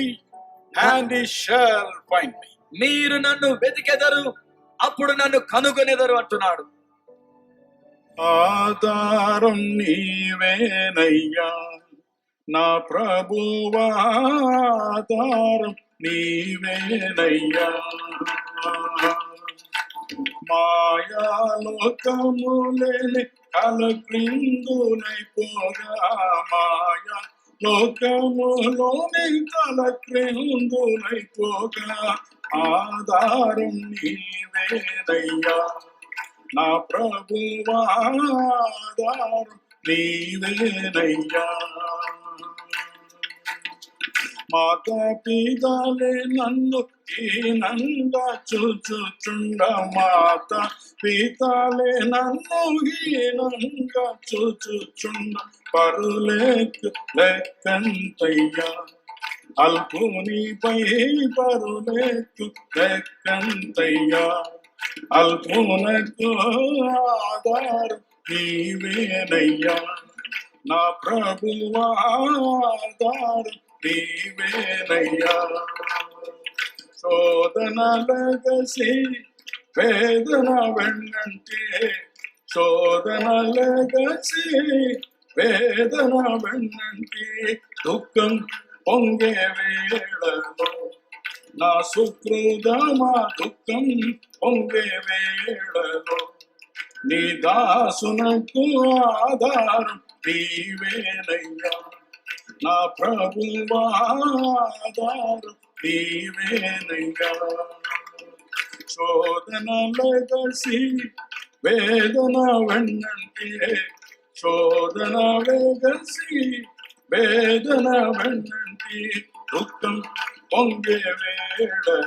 and ye shall find me. మీరు నన్ను వెతికెదరు, అప్పుడు నన్ను కనుగొనెదరు అంటున్నాడు. ఆధారం నీవేనయ్యా నా ప్రభువా, ఆధారం నీవేనయ్యా. మాయాలోకములేని కలక్రిందులైపోగా, మాయా లోకములోని కలక్రిందులైపోగా, ఆధారం నీవేనయ్యా నా ప్రభువా, ఆధారం నీవేనయ్యా. మాత పితలే నన్ను హీనంగా చూచుచుండ, మాత పితలే నన్ను హీనంగా చూచుచుండ, పరులేకు లెక్కంతయ్యా అల్పునిపై పరులేకు లెక్కంతయ్యా. అల్పునకు ఆధారం నీవేనయ్యా నా ప్రభువా, ఆధారం నీవేనయ్యా. శోధనలగసి వేదన వెన్నంటే, శోధనలగసి వేదన వెన్నంటే, దుఃఖం పొంగే వేళలో నా సుకృతమా, దుఃఖం పొంగే వేళలో నీ దాసునకు ఆధారం నీవేనయ్యా నా ప్రభువా, ఆధారం నీవేనయ్యా. శోధనలగసి వేదన వెన్నంటే, శోధన వేగసి వేదన వెన్నంటే, దుఃఖం పొంగే వేళలో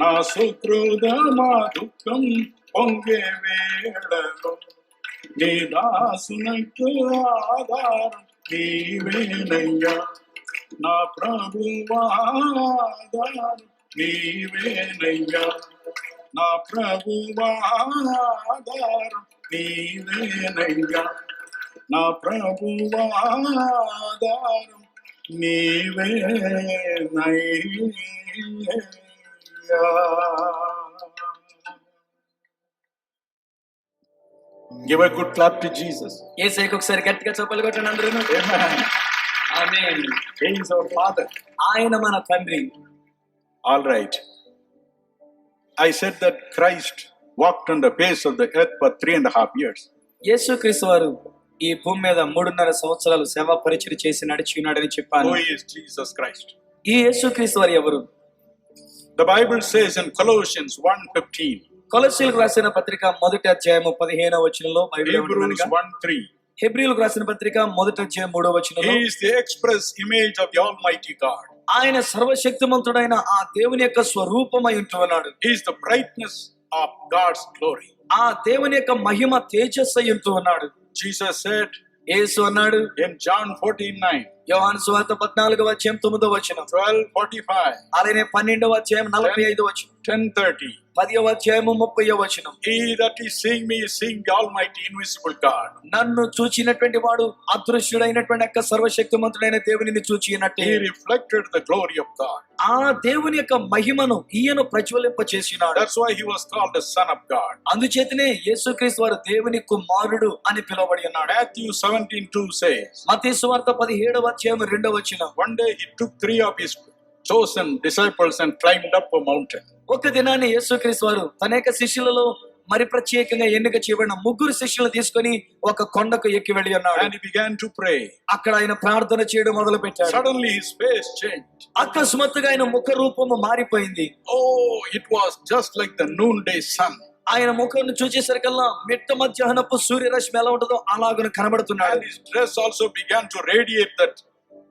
నా సుకృతమా, దుఃఖం పొంగే వేళలో నీ దాసునకు ఆధారం నీవేనయ్యా నా ప్రభువా, ఆధారం నీవేనయ్యా నా ప్రభువా, ఆధారం నీవేనయ్యా నా ప్రభువా, ఆధారం నీవేనయ్యా. Give a good clap to Jesus. యేసయ్యకు ఒకసారి గట్టిగా చప్పట్లు కొట్టండి అందరూ. Amen. Amen. He is our Father. ఆయన మన తండ్రి. All right. I said that Christ walked on the face of the earth for 3.5 years. యేసుక్రీస్తు వారు ఈ భూమి మీద 3.5 సంవత్సరాలు సేవా పరిచర్య చేసి నడిచి ఉన్నాడని చెప్పాను. Who is Jesus Christ? ఈ యేసుక్రీస్తు వారు ఎవరు? The Bible says in Colossians 1:15, కొలస్సీయులకు రాసిన పత్రిక 1:15 బైబిల్ Hebrews ఏమంటుందనగా, 1:3, హెబ్రీయులకు రాసిన పత్రిక 1:3 He is the express image of the Almighty God. ఆయన సర్వశక్తిమంతుడైన ఆ దేవుని యొక్క స్వరూపమై ఉంటున్నాడు. He is the brightness of God's glory. ఆ దేవుని యొక్క మహిమ తేజస్సు అయి ఉంటున్నాడు. Jesus said యేసు అన్నాడు in John 14:9, యోహాను సువార్త 14:9, 12:45, అలానే 12:45, 10:30, 10:30. He that is seeing me is seeing the Almighty invisible God. నన్ను చూచినటువంటి వాడు అదృశ్యుడైనటువంటి యొక్క సర్వశక్తిమంతుడైన దేవునిని చూచినట్టే. He reflected the glory of God. ఆ దేవుని యొక్క మహిమను ఈయన ప్రజ్వలింపచేసినాడు. That's why he was called the Son of God. అందుచేతనే యేసుక్రీస్తు వారు దేవుని కుమారుడు అని పిలువబడి ఉన్నాడు. Matthew 17:2 says, మత్తయి సువార్త 17:2. one day he took 3 of his chosen disciples and climbed up a mountain. ఒక దినాన్ని యేసుక్రీస్తు వారు తన యొక్క శిష్యులలో మరి ప్రత్యేకంగా ఎన్నిక చేయబడిన 3 శిష్యులను తీసుకొని ఒక కొండకు ఎక్కి వెళ్ళి ఉన్నాడు. And he began to pray. అక్కడ ఆయన ప్రార్థన చేయడం మొదలు పెట్టాడు. Suddenly his face changed. అకస్మాత్తుగా ఆయన ముఖ రూపము మారిపోయింది. Oh, it was just like the noonday sun. ఆయన ముఖాన్ని చూచేసరికల్లా మిట్ట మధ్యాహ్నపు సూర్యరశ్మి ఎలా ఉంటుందో అలాగ కనబడుతున్నాడు. And his dress also began to radiate that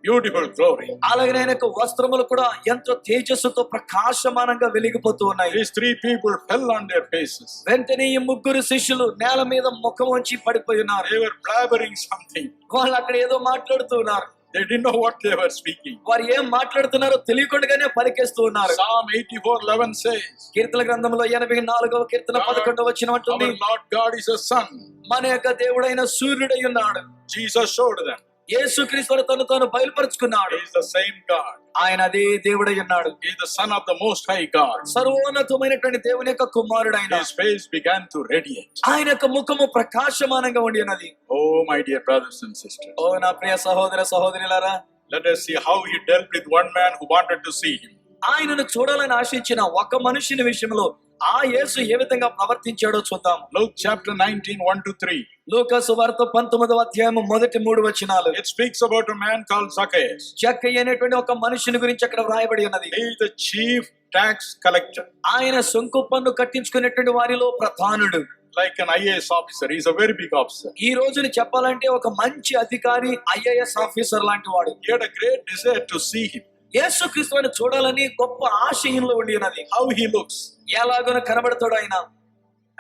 beautiful glory. అలాగే ఆయన యొక్క వస్త్రములు కూడా ఎంతో తేజస్సుతో ప్రకాశమానంగా వెలిగిపోతూ ఉన్నాయి. These 3 people fell on their faces. వెంటనే ఈ 3 శిష్యులు నేల మీద ముఖం వంచి పడిపోయి ఉన్నారు. They were blabbering something. వాళ్ళు అక్కడ ఏదో మాట్లాడుతూ ఉన్నారు. They didn't know what they were speaking. వారు ఏం మాట్లాడుతున్నారో తెలియకుండానే పలికేస్తూ ఉన్నారు. Psalm 84:11 says, కీర్తన గ్రంథంలో 84వ కీర్తన 11వ అంటుంది, our Lord God is a sun. మన యొక్క దేవుడైన సూర్యుడై ఉన్నాడు. Jesus showed them. యేసుక్రీస్తు తను తాను బయలుపరుచుకున్నాడు. He is the same God. ఆయన అదే దేవుడై ఉన్నాడు. He is the Son of the Most High God. సర్వోన్నతమైనటువంటి దేవుని యొక్క కుమారుడు ఆయన. His face began to radiate. ఆయన యొక్క ముఖము ప్రకాశమానంగా ఉండి ఉన్నది. Oh, my dear brothers and sisters. ఓ నా ప్రియ సహోదర సహోదరులారా, Let us see how he dealt with one man who wanted to see him. ఆయనను చూడాలని ఆశించిన ఒక మనుషుని విషయంలో ఆ యేసు ఏ విధంగా ప్రవర్తించాడో చూద్దాం. Luke chapter 19, 1-3. లూకా సువార్త 19వ అధ్యాయం మొదటి 3 వచనాలు. It speaks about a man called Zacchaeus. జక్కయ్య అనేటువంటి ఒక మనుషుని గురించి అక్కడ వ్రాయబడి ఉన్నది. He is the chief tax collector. ఆయన సొంకు పన్ను కట్టించుకునేటువంటి వారిలో ప్రధానుడు. Like an IAS officer. He is a very big officer. ఈ రోజుని చెప్పాలంటే ఒక మంచి అధికారి, ఐఏఎస్ ఆఫీసర్ లాంటి వాడు. He had a great desire to see him. యేసుక్రీస్తుని చూడాలని గొప్ప ఆశయంలో ఉండి ఉన్నది. How he looks. ఎలాగోనో కనబడతాడు ఆయన.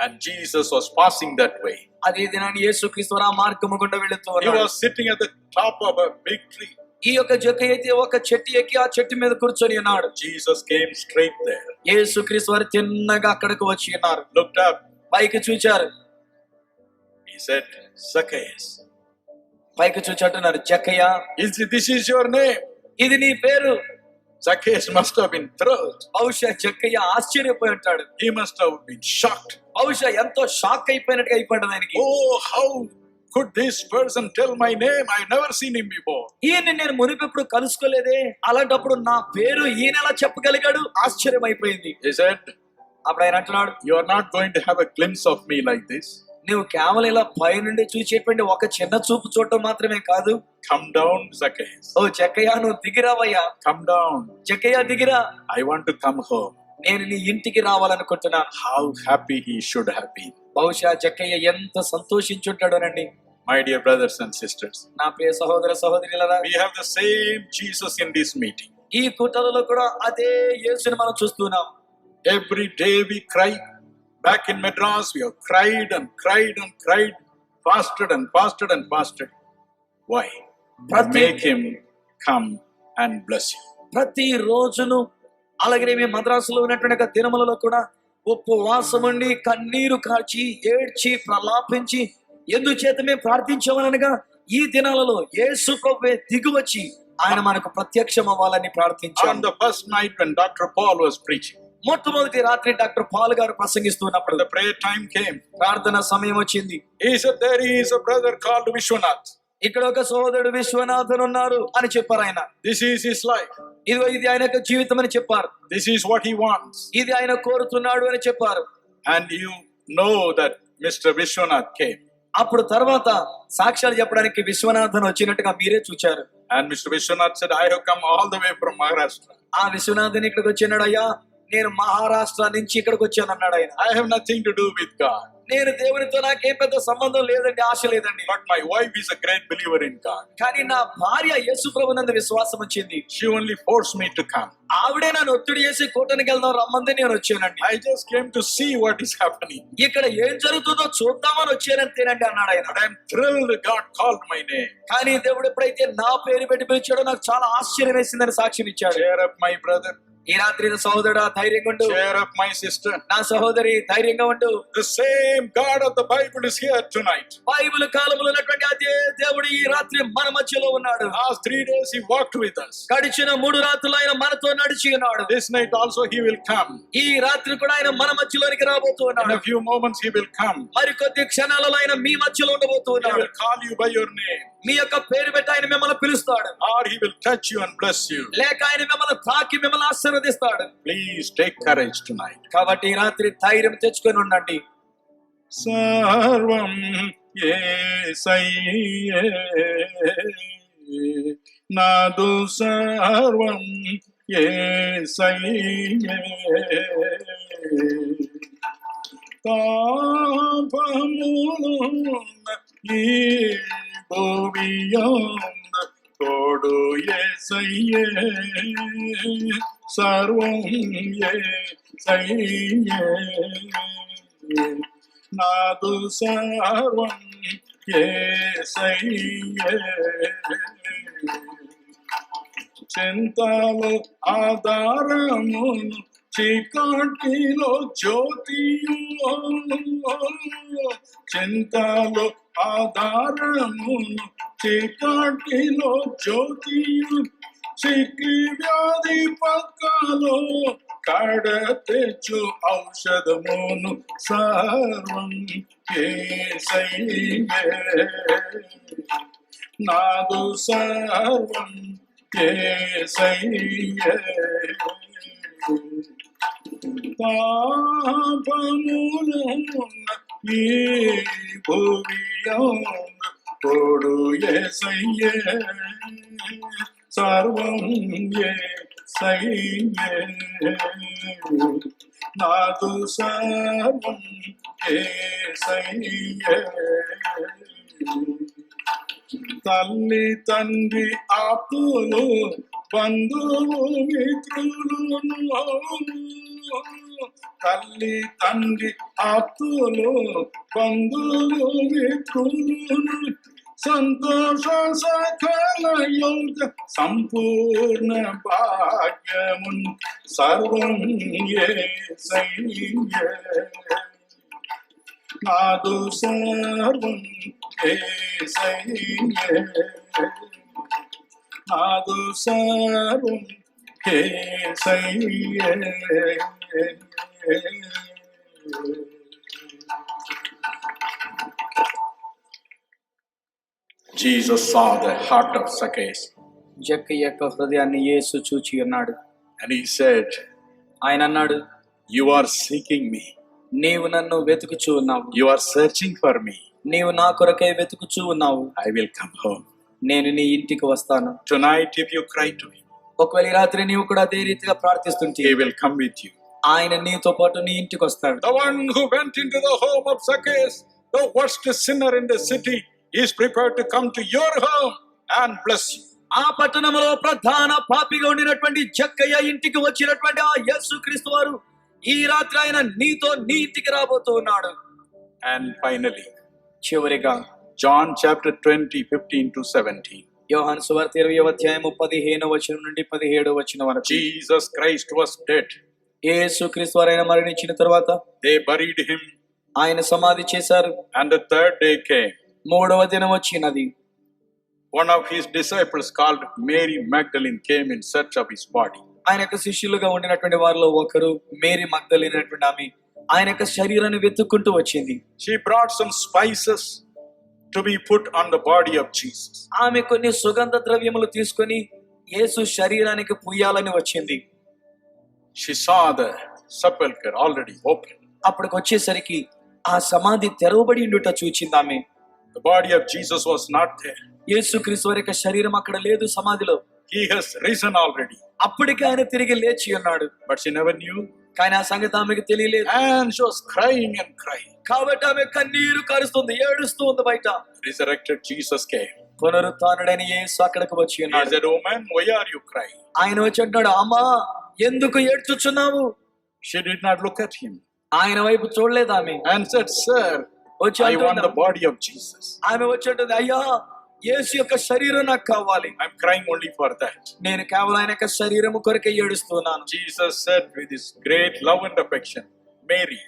And Jesus was passing that way. అదే దినాన్ని యేసుక్రీస్తు ఆ మార్గము గుండా వెళుతూ He ఉన్నాడు. was sitting at the top of a big tree. ఈ యొక్క జక్కయ్య అయితే ఒక చెట్టు ఎక్కి ఆ చెట్టు మీద కూర్చొని ఉన్నాడు. Jesus came straight there. యేసుక్రీస్తు వారు తిన్నగా అక్కడికి వచ్చి ఉన్నారు. Looked up. పైకి చూచారు. He said, Zacchaeus. పైకి చూచాటున్నారు. జక్కయ్య, This is your name. ఇది నీ పేరు. Zacchaeus must have been thrilled. బహుశా జక్కయ్య ఆశ్చర్యపోయి ఉంటాడు. He must have been shocked. బహుశా ఎంతో షాక్ అయిపోయినట్టుగా అయిపోయింది ఆయనకి. Oh, how could this person tell my name? I've never seen him before. ఈయన నేను మునిపెప్పుడు కలుసుకోలేదే, అలాంటప్పుడు నా పేరు ఈయన ఎలా చెప్పగలిగాడు? ఆశ్చర్యం అయిపోయింది. He said, అప్పుడు ఆయన అంటున్నాడు, you are not going to have a glimpse of me like this. నువ్వు కేవలం ఇలా పై నుండి చూసేటువంటి ఒక చిన్న చూపు చూడటం మాత్రమే కాదు. Come down, Zacchaeus. ఓ జక్కయ్య, నువ్వు దిగిరావయ్యా. Come down. Jakkayya దిగిరా. I want to come home. నేను నీ ఇంటికి రావాలనుకుంటున్నాను. How happy he should have been. బహుశా జక్కయ్య ఎంత సంతోషించుంటాడోనండి. My dear brothers and sisters, నా ప్రియ సహోదర సహోదరులారా, we have the same Jesus in this meeting. ఈ కూటలలో కూడా అదే యేసుని మనం చూస్తున్నాం. Every day we cry. Back in Madras, we have cried and cried and cried, fasted and fasted and fasted. Why? Make him come and bless you. ప్రతి రోజును అలాగే మేము మద్రాసులో ఉన్నటువంటి దినములలో కూడా ఉపవాసం ఉండి కన్నీరు కాచి ఏడ్చి ప్రలాపించి ఎందుచేత మేము ప్రార్థించామనగా ఈ దినాలలో యేసు ప్రభువే దిగువచ్చి ఆయన మనకు ప్రత్యక్షం అవ్వాలని ప్రార్థించాం. On the first night when Dr. Paul was preaching, మొట్టమొదటి రాత్రి డాక్టర్ పాల్ గారు ప్రసంగిస్తున్నప్పుడు the prayer time came. ప్రార్థన సమయం వచ్చింది. He said, there is a brother called Vishwanath. ఇక్కడ ఒక సోదరుడు విశ్వనాథన్ ఉన్నారు అని చెప్పారు ఆయన. This is his life. ఇది ఆయన యొక్క జీవితం అని చెప్పారు. This is what he wants. ఇది ఆయన కోరుతున్నాడు అని చెప్పారు. And you know that Mr. Vishwanath came. అప్పుడు తర్వాత సాక్ష్యాలు చెప్పడానికి విశ్వనాథన్ వచ్చినట్టుగా మీరే చూచారు. And Mr. Vishwanath said, I have come all the way from Maharashtra. ఆ విశ్వనాథన్ ఇక్కడికి వచ్చినాడు. అయ్యా, నేను మహారాష్ట్ర నుంచి ఇక్కడికి వచ్చాను అన్నాడు ఆయన. I have nothing to do with God. నేను దేవునితో నాకేం పెద్ద సంబంధం లేదండి, ఆశ లేదండి. But my wife is a great believer in God. కానీ నా భార్య యేసు ప్రభునందు విశ్వాసం వచ్చింది. She only forced me to come. ఆవిడే నన్ను ఒత్తిడి చేసి కూటమికి వెళ్దాం రమ్మంది, నేను వచ్చానండి. I just came to see what is happening. ఇక్కడ ఏం జరుగుతుందో చూద్దామని వచ్చానంతేనండి అన్నాడు ఆయన. But I am thrilled God called my name. కానీ దేవుడు ఎప్పుడైతే నా పేరు పెట్టి పిలిచాడో నాకు చాలా ఆశ్చర్యం వేసిందని సాక్ష్యం ఇచ్చాడు. Cheer up, my brother. ఈ రాత్రి సహోదరుడా ధైర్యంగా ఉండు. Cheer up, my sister. నా సహోదరి ధైర్యంగా ఉండు. The same God of the Bible is here tonight. Bible కాలంలో ఉన్నటువంటి అదే దేవుడు ఈ రాత్రి మన మధ్యలో ఉన్నాడు. Last 3 days he walked with us. గడిచిన 3 రాత్రులు ఆయన మనతో నడిచి ఉన్నాడు. This night also he will come. ఈ రాత్రి కూడా ఆయన మన మధ్యలోనికి రాబోతూ In ఉన్నాడు. a few moments he will come. మరి కొద్ది క్షణాలలో ఆయన మీ మధ్యలో ఉండబోతూ He ఉన్నాడు. will call you by your name. మీ యొక్క పేరు పెట్టి ఆయన మిమ్మల్ని పిలుస్తాడు. Or he will touch you and bless you. లేక ఆయన మిమ్మల్ని తాకి మిమ్మల్ని ఆశీర్వదిస్తాడు. Please take courage tonight. కాబట్టి ఈ రాత్రి ధైర్యం తెచ్చుకొని ఉండండి. Sarvam Yesaiye Nadu Sarvam Yesaiye Tapamuluna Bhuviyanda Kodu Yesaiye Sarvam Yesaiye Nadu Sarvam Yesaiye Chintalo Adaramunu Chikatilo Jyotiyu Chintalo Adaramunu చీకటిలో జ్యోతియు చిక్కి వ్యాధి పక్కలో కడతెచ్చు ఔషధమును సర్వం యేసయ్యే నాదు సర్వం యేసయ్యే పాపములున్న ఈ భువియందు తోడు యేసయ్యే సర్వం యేసయ్యే నాదు సర్వం యేసయ్యే తల్లి తండ్రి ఆప్తులు బంధువు మిత్రులు తల్లి తండ్రి ఆప్తులు బంధువు మిత్రులు సంతోష సకల యోగ సంపూర్ణ భాగ్యమున్ సర్వం యేసయ్యే నాదు సర్వం యేసయ్యే నాదు సర్వం యేసయ్యే Jesus saw the heart of Zacchaeus జక్కయ్య యొక్క హృదయాన్ని యేసు చూచి ఉన్నాడు. and he said, ఆయన అన్నాడు, you are seeking me, నీవు నన్ను వెతుకుచూ ఉన్నావు, you are searching for me, నీవు నా కొరకై వెతుకుచూ ఉన్నావు, I will come home. నేను నీ ఇంటికి వస్తాను. Tonight if you cry to him, ఒకవేళ ఈ రాత్రి నీవు కూడా అదే రీతిగా ప్రార్థిస్తుంటే he will come with you. ఆయన నీతో పాటు నీ ఇంటికి వస్తాడు. The one who went into the home of Zacchaeus, the worst sinner in the city, is prepared to come to your home and bless you. ఆ పట్టణంలో ప్రధాన పాపిగా ఉండినటువంటి జక్కయ్య ఇంటికి వచ్చినటువంటి ఆ యేసుక్రీస్తు వారు ఈ రాత్రి ఆయన నీతో నీ ఇంటికి రాబోతూ ఉన్నాడు. And finally, చివరిగా John chapter 20, 15 to 17. యోహాను సువార్త 20వ అధ్యాయము 15వ వచనం నుండి 17వ వచనం వరకు. Jesus Christ was dead. యేసుక్రీస్తు వారు ఆయన మరణించిన తర్వాత They buried him, ఆయన సమాధి చేశారు. and the third day came. మూడవ దినం వచ్చినది. One of his disciples called Mary Magdalene came in search of his body. ఆయన యొక్క శిష్యులుగా ఉండినటువంటి వారిలో ఒకరు మేరీ మగ్దలేనే అనేటువంటి ఆమె ఆయన యొక్క శరీరాన్ని వెతుక్కుంటూ వచ్చింది. She brought some spices to be put on the body of Jesus. ఆమె కొన్ని సుగంధ ద్రవ్యములు తీసుకొని యేసు శరీరానికి పూయాలని వచ్చింది. She saw the sepulchre already open. అప్పటికి వచ్చేసరికి ఆ సమాధి తెరవబడి ఉండుట చూచింది ఆమె. The body of Jesus was not there. యేసుక్రీస్తు వారి యొక్క శరీరం అక్కడ లేదు సమాధిలో. He has risen already. అప్పటికే ఆయన తిరిగి లేచి ఉన్నాడు. But she never knew. కానీ ఆ సంగతి ఆమెకు తెలియలేదు. And she was crying and crying. కాబట్టి ఆమె కన్నీరు కారుస్తుంది, ఏడుస్తూ ఉంది బయట. Resurrected Jesus came. పునరుత్థానుడైన యేసు అక్కడికి వచ్చి He ఉన్నాడు. said, "Woman, why are you crying?" ఆయన వచ్చి అంటాడు, అమ్మా ఎందుకు ఏడ్చుచున్నావు? She did not look at him ఆయన వైపు చూడలేదు ఆమె. and said, "Sir, వచ్చి I want the అంటుంది, body of Jesus. ఆమె వచ్చి అంటుంది, అయ్యా యేసు యొక్క శరీరం నాకు కావాలి. I'm crying only for that." నేను కేవలం ఆయన యొక్క శరీరము కొరకే ఏడుస్తున్నాను. Jesus said with his great love and affection, "Mary."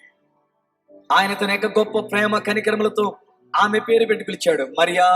ఆయన తన యొక్క గొప్ప ప్రేమ కనికరములతో ఆమె పేరు పెట్టి పిలిచాడు, Mariya.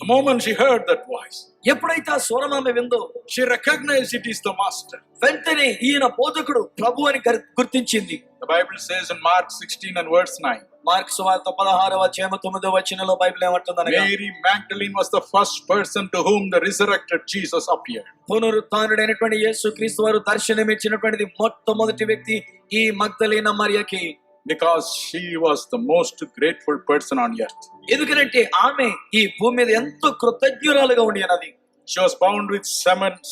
The moment she heard that voice, ఎప్పుడైతే ఆ స్వరం ఆమె విందో she recognized it is the Master. వెంటనే ఈయన బోధకుడు ప్రభు అని గుర్తించింది. The Bible says in Mark 16 and verse 9, mark సువార్త 16వ అధ్యాయము 9వ వచనంలో Bible ఏమంటుందనగా, Mary Magdalene was the first person to whom the resurrected Jesus appeared. పునరుత్థానుడైనటువంటి యేసుక్రీస్తు వారు దర్శనమిచ్చినటువంటిది మొట్టమొదటి వ్యక్తి ఈ మగ్దలేన మరియకి. Because she was the most grateful person on earth. ఎందుకంటే ఆమె ఈ భూమి మీద ఎంతో కృతజ్ఞురాలుగా ఉండి అన్నది. She was bound with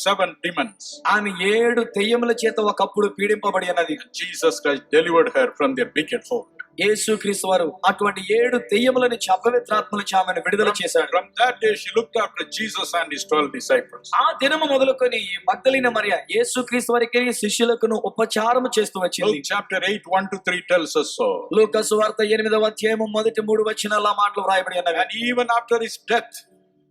seven demons. ఆమె 7 దెయ్యముల చేత ఒకప్పుడు పీడింపబడి అన్నది. Jesus Christ delivered her from their wicked hold. యేసుక్రీస్తు వారు అటువంటి 7 దెయ్యముల నుంచి అపవిత్రాత్మల నుంచి ఆమెను విడుదల చేశాడు. From that day she looked after Jesus and his 12 disciples. ఆ దినము మొదలుకొని మగ్దలేన మరియ యేసుక్రీస్తు వారికి శిష్యులకు ఉపచారము చేస్తూ వచ్చింది. Luke chapter 8, 1 to 3 tells us so. లూకా సువార్త 8వ అధ్యాయము మొదటి 3 వచనాల మాటలు వ్రాయబడి ఉన్నవి. And even after his death,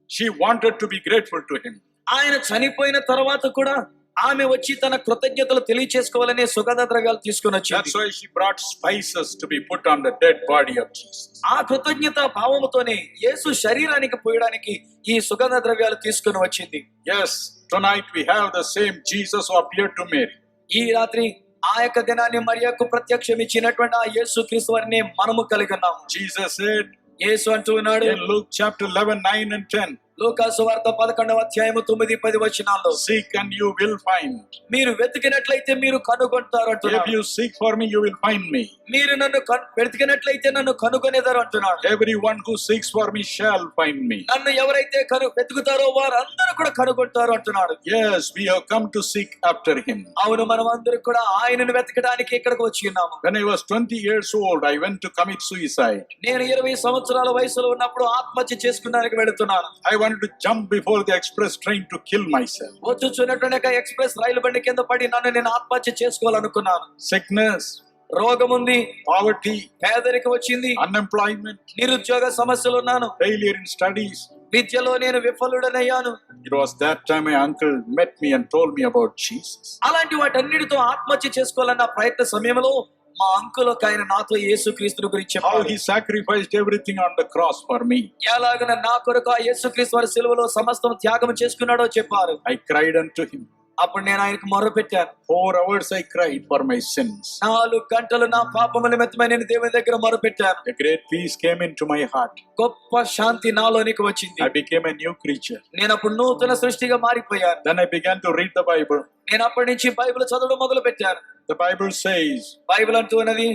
she wanted to be grateful to him. ఆయన చనిపోయిన తర్వాత కూడా ఆమె వచ్చి తన కృతజ్ఞతలు తెలియచేసుకోవాలనే సుగంధ ద్రవ్యాలు తీసుకుని That's వచ్చింది. why she brought spices to be put on the dead body of Jesus. ఆ కృతజ్ఞత భావముతోనే యేసు శరీరానికి పోయడానికి ఈ సుగంధ ద్రవ్యాలు తీసుకుని వచ్చింది. Yes, tonight we have the same Jesus who appeared to Mary. ఈ రాత్రి ఆ యొక్క దినాన్ని మరియకు ప్రత్యక్షం ఇచ్చినటువంటి ఆ యేసు క్రీస్తు వారిని మనము కలిగి ఉన్నాము. Jesus said యేసు అంటూ ఉన్నాడు in Luke chapter 11, 9 and 10, లూకా సువార్త 11వ అధ్యాయము 9-10 వచనాల్లో, seek and you will find. మీరు వెతికినట్లయితే మీరు కనుగొంటారు If అంటున్నాడు. you seek for me, you will find me. మీరు నన్ను వెతికినట్లయితే నన్ను కనుగొనేదారు అంటున్నాడు. Everyone who seeks for me shall find me. నన్ను ఎవరైతే వెతుకుతారో వారందరూ కూడా కనుగొంటారు అంటున్నాడు. Yes, we have come to seek after him. అవును, మనం అందరూ కూడా ఆయనను వెతకడానికి ఇక్కడికి వచ్చి ఉన్నాము. When I was 20 years old, I went to commit suicide. నేను 20 సంవత్సరాల వయసులో ఉన్నప్పుడు ఆత్మహత్య చేసుకున్నానికి వెళుతున్నాను. I wanted to jump before the express train to kill myself. వచ్చుచున్నటువంటి ఎక్స్ప్రెస్ రైలు బండి కింద పడి నన్ను నేను ఆత్మహత్య చేసుకోవాలనుకున్నాను. Sickness, రోగం ఉంది, poverty, పేదరికం వచ్చింది, unemployment, నిరుద్యోగ సమస్యలు ఉన్నాను, failure in studies. విద్యలో నేను విఫలుడనయ్యాను. It was that time my uncle met me and told me about Jesus. అలాంటి వాటన్నిటితో ఆత్మహత్య చేసుకోవాలన్న ప్రయత్న సమయంలో మా అంకుల్ ఒక ఆయన నాతో యేసుక్రీస్తు గురించి How చెప్పాడు. he sacrificed everything on the cross for me. ఎలాగన నా కొరకు ఆ యేసుక్రీస్తు వారి సిలువలో సమస్తం త్యాగం చేసుకున్నాడో చెప్పారు. I cried unto him. అప్పుడు నేను ఆయనకు మొర్రపెట్టాను. 4 hours I cried for my sins. 4 గంటలు నా పాపముల నిమిత్తమై నేను దేవుని దగ్గర మొర్రపెట్టాను. A great peace came into my heart. గొప్ప శాంతి నాలోనికి వచ్చింది. I became a new creature. నేను అప్పుడు నూతన సృష్టిగా మారిపోయాను. Then I began to read the Bible. నేను అప్పటి నుంచి బైబిల్ చదవడం మొదలు పెట్టాను. The Bible says బైబిల్ అంటూ ఉన్నది,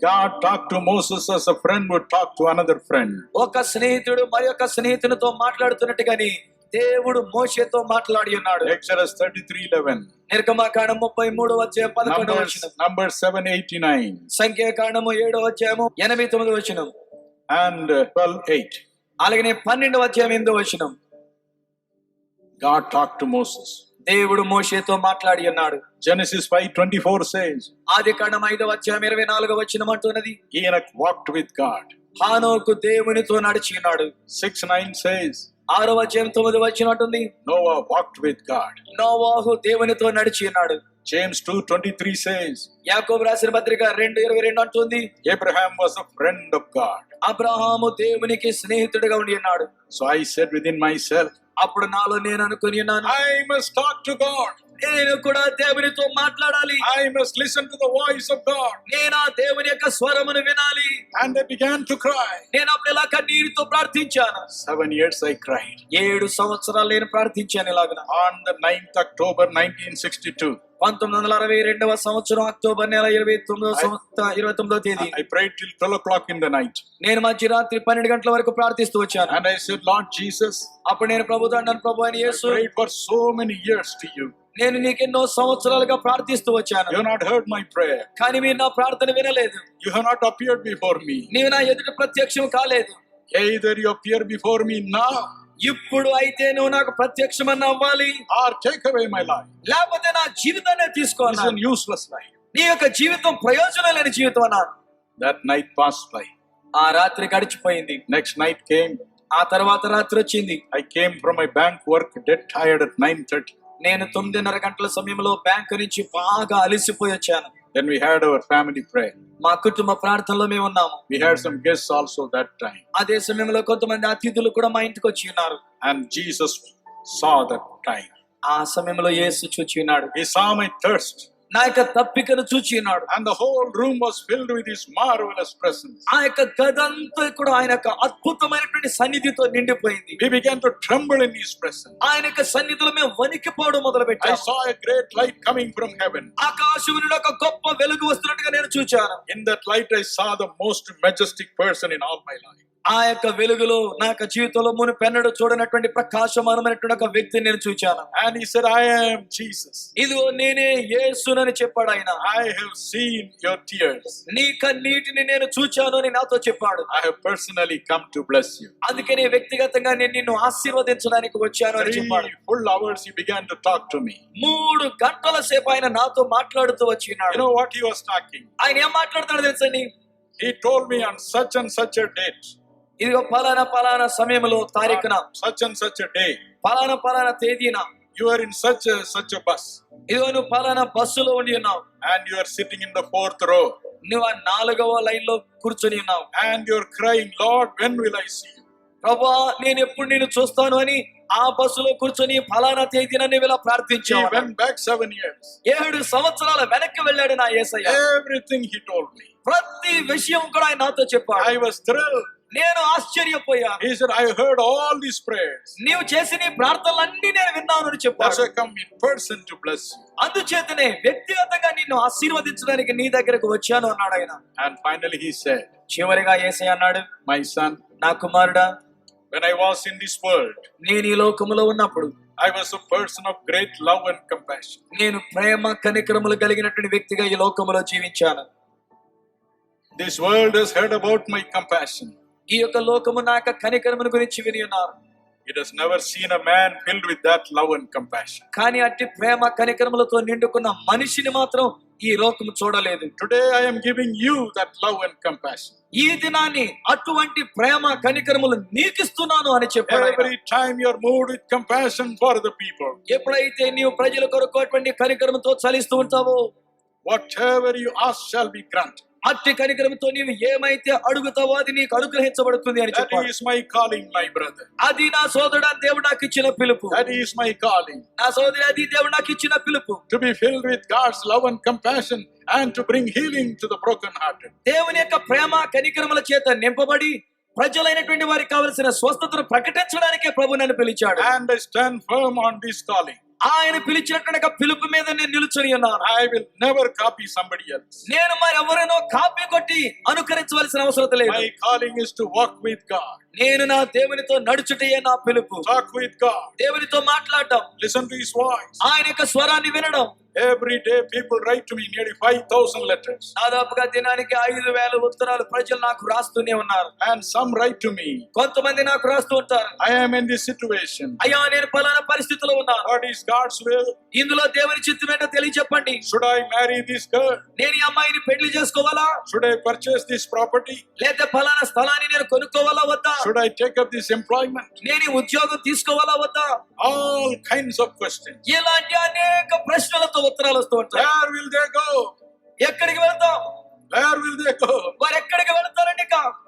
God talked to Moses as a friend would talk to another friend. ఒక స్నేహితుడు మరి ఒక స్నేహితునితో మాట్లాడుతున్నట్టుగాని దేవుడు మోషేతో మాట్లాడి ఉన్నాడు. Exodus 33:11. నిర్గమకాండం 33వ అధ్యాయం 11వ వచనం, Numbers 7:89 సంఖ్యాకాండము 7వ అధ్యాయము 89వ వచనం, and 12:8. అలాగనే 12వ అధ్యాయం 8వ వచనం. God talked to Moses. దేవుడు మోషేతో మాట్లాడి ఉన్నాడు. Genesis 5:24 says ఆదికాండం 5వ అధ్యాయం 24వ వచనం అంటున్నది, Enoch walked with God. హానోకు దేవునితో నడిచి ఉన్నాడు. 6:9 says 6వ అధ్యాయం 9వ వచనం అంటుంది, Noah walked with God. నోవాహు దేవునితో నడిచి ఉన్నాడు. James 2:23 says యాకోబు రాసిన పత్రిక 2:22 అంటుంది, Abraham was a friend of God. Abraham దేవునికి స్నేహితుడిగా ఉండి ఉన్నాడు. So I said within myself, అప్పుడు నాలో నేను అనుకుని ఉన్నాను, I must talk to God. నేను కూడా దేవునితో మాట్లాడాలి. I must listen to the voice of God. నేను ఆ దేవుని యొక్క స్వరమును వినాలి. And I began to cry. నేను అప్పుడు ఇలా కన్నీరుతో ప్రార్థించాను. 7 years I cried. 7 సంవత్సరాలు నేను ప్రార్థించాను ఇలాగన. On the 9th October 1962, 1962వ సంవత్సరం అక్టోబర్ నెల 29వ తేదీ I prayed till 12 o'clock in the night. నేను మధ్యరాత్రి 12 గంటల వరకు ప్రార్థిస్తూ వచ్చాను. And I said, Lord Jesus, అప్పుడు నేను ప్రభుతో అన్నాను, ప్రభు అయిన I Yesu, prayed for so many years to you. నేను నీకెన్నో సంవత్సరాలుగా ప్రార్థిస్తూ వచ్చాను, You have not heard my prayer. కానీ మీరు నా ప్రార్థన వినలేదు. You have not appeared before me. నీవు నా ఎదుట ప్రత్యక్షం కాలేదు. Either you appear before me now ఇప్పుడు అయితే నువ్వు నాకు ప్రత్యక్షమని అవ్వాలి, or take away my life. లేకపోతే నా జీవితాన్ని It's తీసుకోవాలి. an useless life. నీ యొక్క జీవితం ప్రయోజనం లేని జీవితం అన్నాను. That night passed by. ఆ రాత్రి గడిచిపోయింది. Next night came. ఆ తర్వాత రాత్రి వచ్చింది. I came from my bank work dead tired at 9:30. నేను 9:30 గంటల సమయంలో బ్యాంకు నుంచి బాగా అలసిపోయి వచ్చాను. Then we had our family prayer. మా కుటుంబ ప్రార్థనలో మేము ఉన్నాము. We had some guests also that time. అదే సమయంలో కొంతమంది అతిథులు కూడా మా ఇంటికి వచ్చి ఉన్నారు. And Jesus saw that time. ఆ సమయంలో యేసు చూచి ఉన్నాడు. He saw my thirst. నా యొక్క తప్పికను చూచి ఉన్నాడు. And the whole room was filled with His marvelous presence. ఆ యొక్క గదంతా కూడా ఆయన యొక్క అద్భుతమైనటువంటి సన్నిధితో నిండిపోయింది. We began to tremble in His presence. ఆయన యొక్క సన్నిధిలో మేము వణికిపోవడం మొదలు I పెట్టాము. saw a great light coming from heaven. ఆకాశం నుండి ఒక గొప్ప వెలుగు వస్తున్నట్టుగా నేను చూచాను. In that light I saw the most majestic person in all my life. ఆ యొక్క వెలుగులో నా యొక్క జీవితంలో మునుపెన్నడూ చూడనటువంటి ప్రకాశమానమైనటువంటి ఒక వ్యక్తిని నేను చూచాను. And he said, I am Jesus. ఇదిగో నేనే యేసునని చెప్పాడు ఆయన. I have seen your tears. నీ కన్నీటిని నేను చూచాను అని నాతో చెప్పాడు. I have personally come to bless you. అందుకని వ్యక్తిగతంగా నేను నిన్ను ఆశీర్వదించడానికి వచ్చాను అని 3 చెప్పాడు. full hours he began to talk to me. 3 గంటల సేపు ఆయన నాతో మాట్లాడుతూ You వచ్చినాడు. know what he was talking? ఆయన ఏం మాట్లాడతాడు తెలుసండి? He told me on such and such a date, ఇదిగో పలానా సమయంలో తారీఖున on such and such a day, పలానా తేదీన you are in such a bus. ఇదిగో నువ్వు పలానా బస్సులో ఉండి ఉన్నావు, and you are sitting in the 4th row, నువ్వు ఆ 4వ లైన్ లో కూర్చొని ఉన్నావు. and you're crying, Lord, when will I see you? ప్రభా నేను ఎప్పుడు నిన్ను చూస్తాను అని ఆ బస్సులో కూర్చొని ఫలానా తేదీన నువ్వు ఇలా He ప్రార్థించావు. went back 7 years. 7 సంవత్సరాల వెనక్కి వెళ్ళాడు నా యేసయ్య. Everything he told me. ప్రతి విషయం కూడా ఆయన నాతో చెప్పాడు. I was thrilled. నేను ఆశ్చర్యపోయాను. He said, I heard all these prayers. నీవు చేసిన ఈ ప్రార్థనలన్నీ నేను విన్నాను అని That's చెప్పాడు. why I come in person to bless you. అందుచేతనే వ్యక్తిగతంగా నిన్ను ఆశీర్వదించడానికి నీ దగ్గరకు వచ్చాను అన్నాడు ఆయన. And finally he said, చివరిగా యేసయ్య అన్నాడు, my son, నా కుమారుడా, when I was in this world, నేను ఈ లోకములో ఉన్నప్పుడు I was a person of great love and compassion. నేను ప్రేమ కనికరములు కలిగినటువంటి వ్యక్తిగా ఈ లోకములో జీవించాను. This world has heard about my compassion. ఈ యొక్క లోకము నా యొక్క కనికరమును గురించి విని ఉన్నారు. It has never seen a man filled with that love and compassion. కానీ అట్టి ప్రేమ కనికరములతో నిండుకున్న మనిషిని మాత్రం ఈ లోకము చూడలేదు. Today I am giving you that love and compassion. ఈ దినాన్ని అటువంటి ప్రేమ కనికరములు నీకిస్తున్నాను అని చెప్పాడు ఆయన. Every time you are moved with compassion for the people, ఎప్పుడైతే నీవు ప్రజల కొరకు అటువంటి కనికరముతో చలిస్తూ ఉంటావో, whatever you ask shall be granted. అట్టి కనికరముతో నీవు ఏమైతే అడుగుతావో అది నీకు అనుగ్రహించబడుతుంది అని That చెప్పాడు. is my calling, my brother. అది నా సోదరుడా దేవుడు నాకు ఇచ్చిన పిలుపు. That is my calling. నా సోదరి, అది దేవుడు నాకు ఇచ్చిన పిలుపు. To be filled with God's love and compassion and to bring healing to the brokenhearted. దేవుని యొక్క ప్రేమ కనికరముల చేత నింపబడి ప్రజలైనటువంటి వారికి కావలసిన స్వస్థతను ప్రకటించడానికే ప్రభు నన్ను పిలిచాడు. And I stand firm on this calling. ఆయన పిలిచినటువంటి పిలుపు మీద నేను నిలుచుని ఉన్నాను. I will never copy somebody else. నేను మరి ఎవరైనా కాపీ కొట్టి అనుకరించవలసిన అవసరం లేదు. My calling is to walk with God. నేను నా దేవునితో నడుచుటయే నా పిలుపు. Talk with God. దేవునితో మాట్లాడటం, Listen to His voice. ఆయన యొక్క స్వరాన్ని వినడం. Every day people write to me nearly 5,000 letters. దాదాపుగా దినానికి 5,000 ఉత్తరాలు ప్రజలు నాకు రాస్తూనే ఉన్నారు. And some write to me, కొంతమంది నాకు రాస్తూ ఉంటారు, I am in this situation. అయ్యా నేను పలానా పరిస్థితిలో ఉన్నాను, What is God's will? ఇందులో దేవుని చిత్తం ఏంటో తెలియజెప్పండి. Should I marry this girl? నేను ఈ అమ్మాయిని పెళ్లి చేసుకోవాలా, Should I purchase this property? లేదా పలానా స్థలాన్ని నేను కొనుక్కోవాలా వద్దా, Should I take up this employment? నేను ఈ ఉద్యోగం తీసుకోవాలా వద్దా, All kinds of questions. ఇలాంటి అనేక ప్రశ్నలతో ఉత్తరాలు వస్తూ ఉంటాయి. Where will they go? ఎక్కడికి వెళ్తాం, Where will they go? వారు ఎక్కడికి వెళ్తారండి?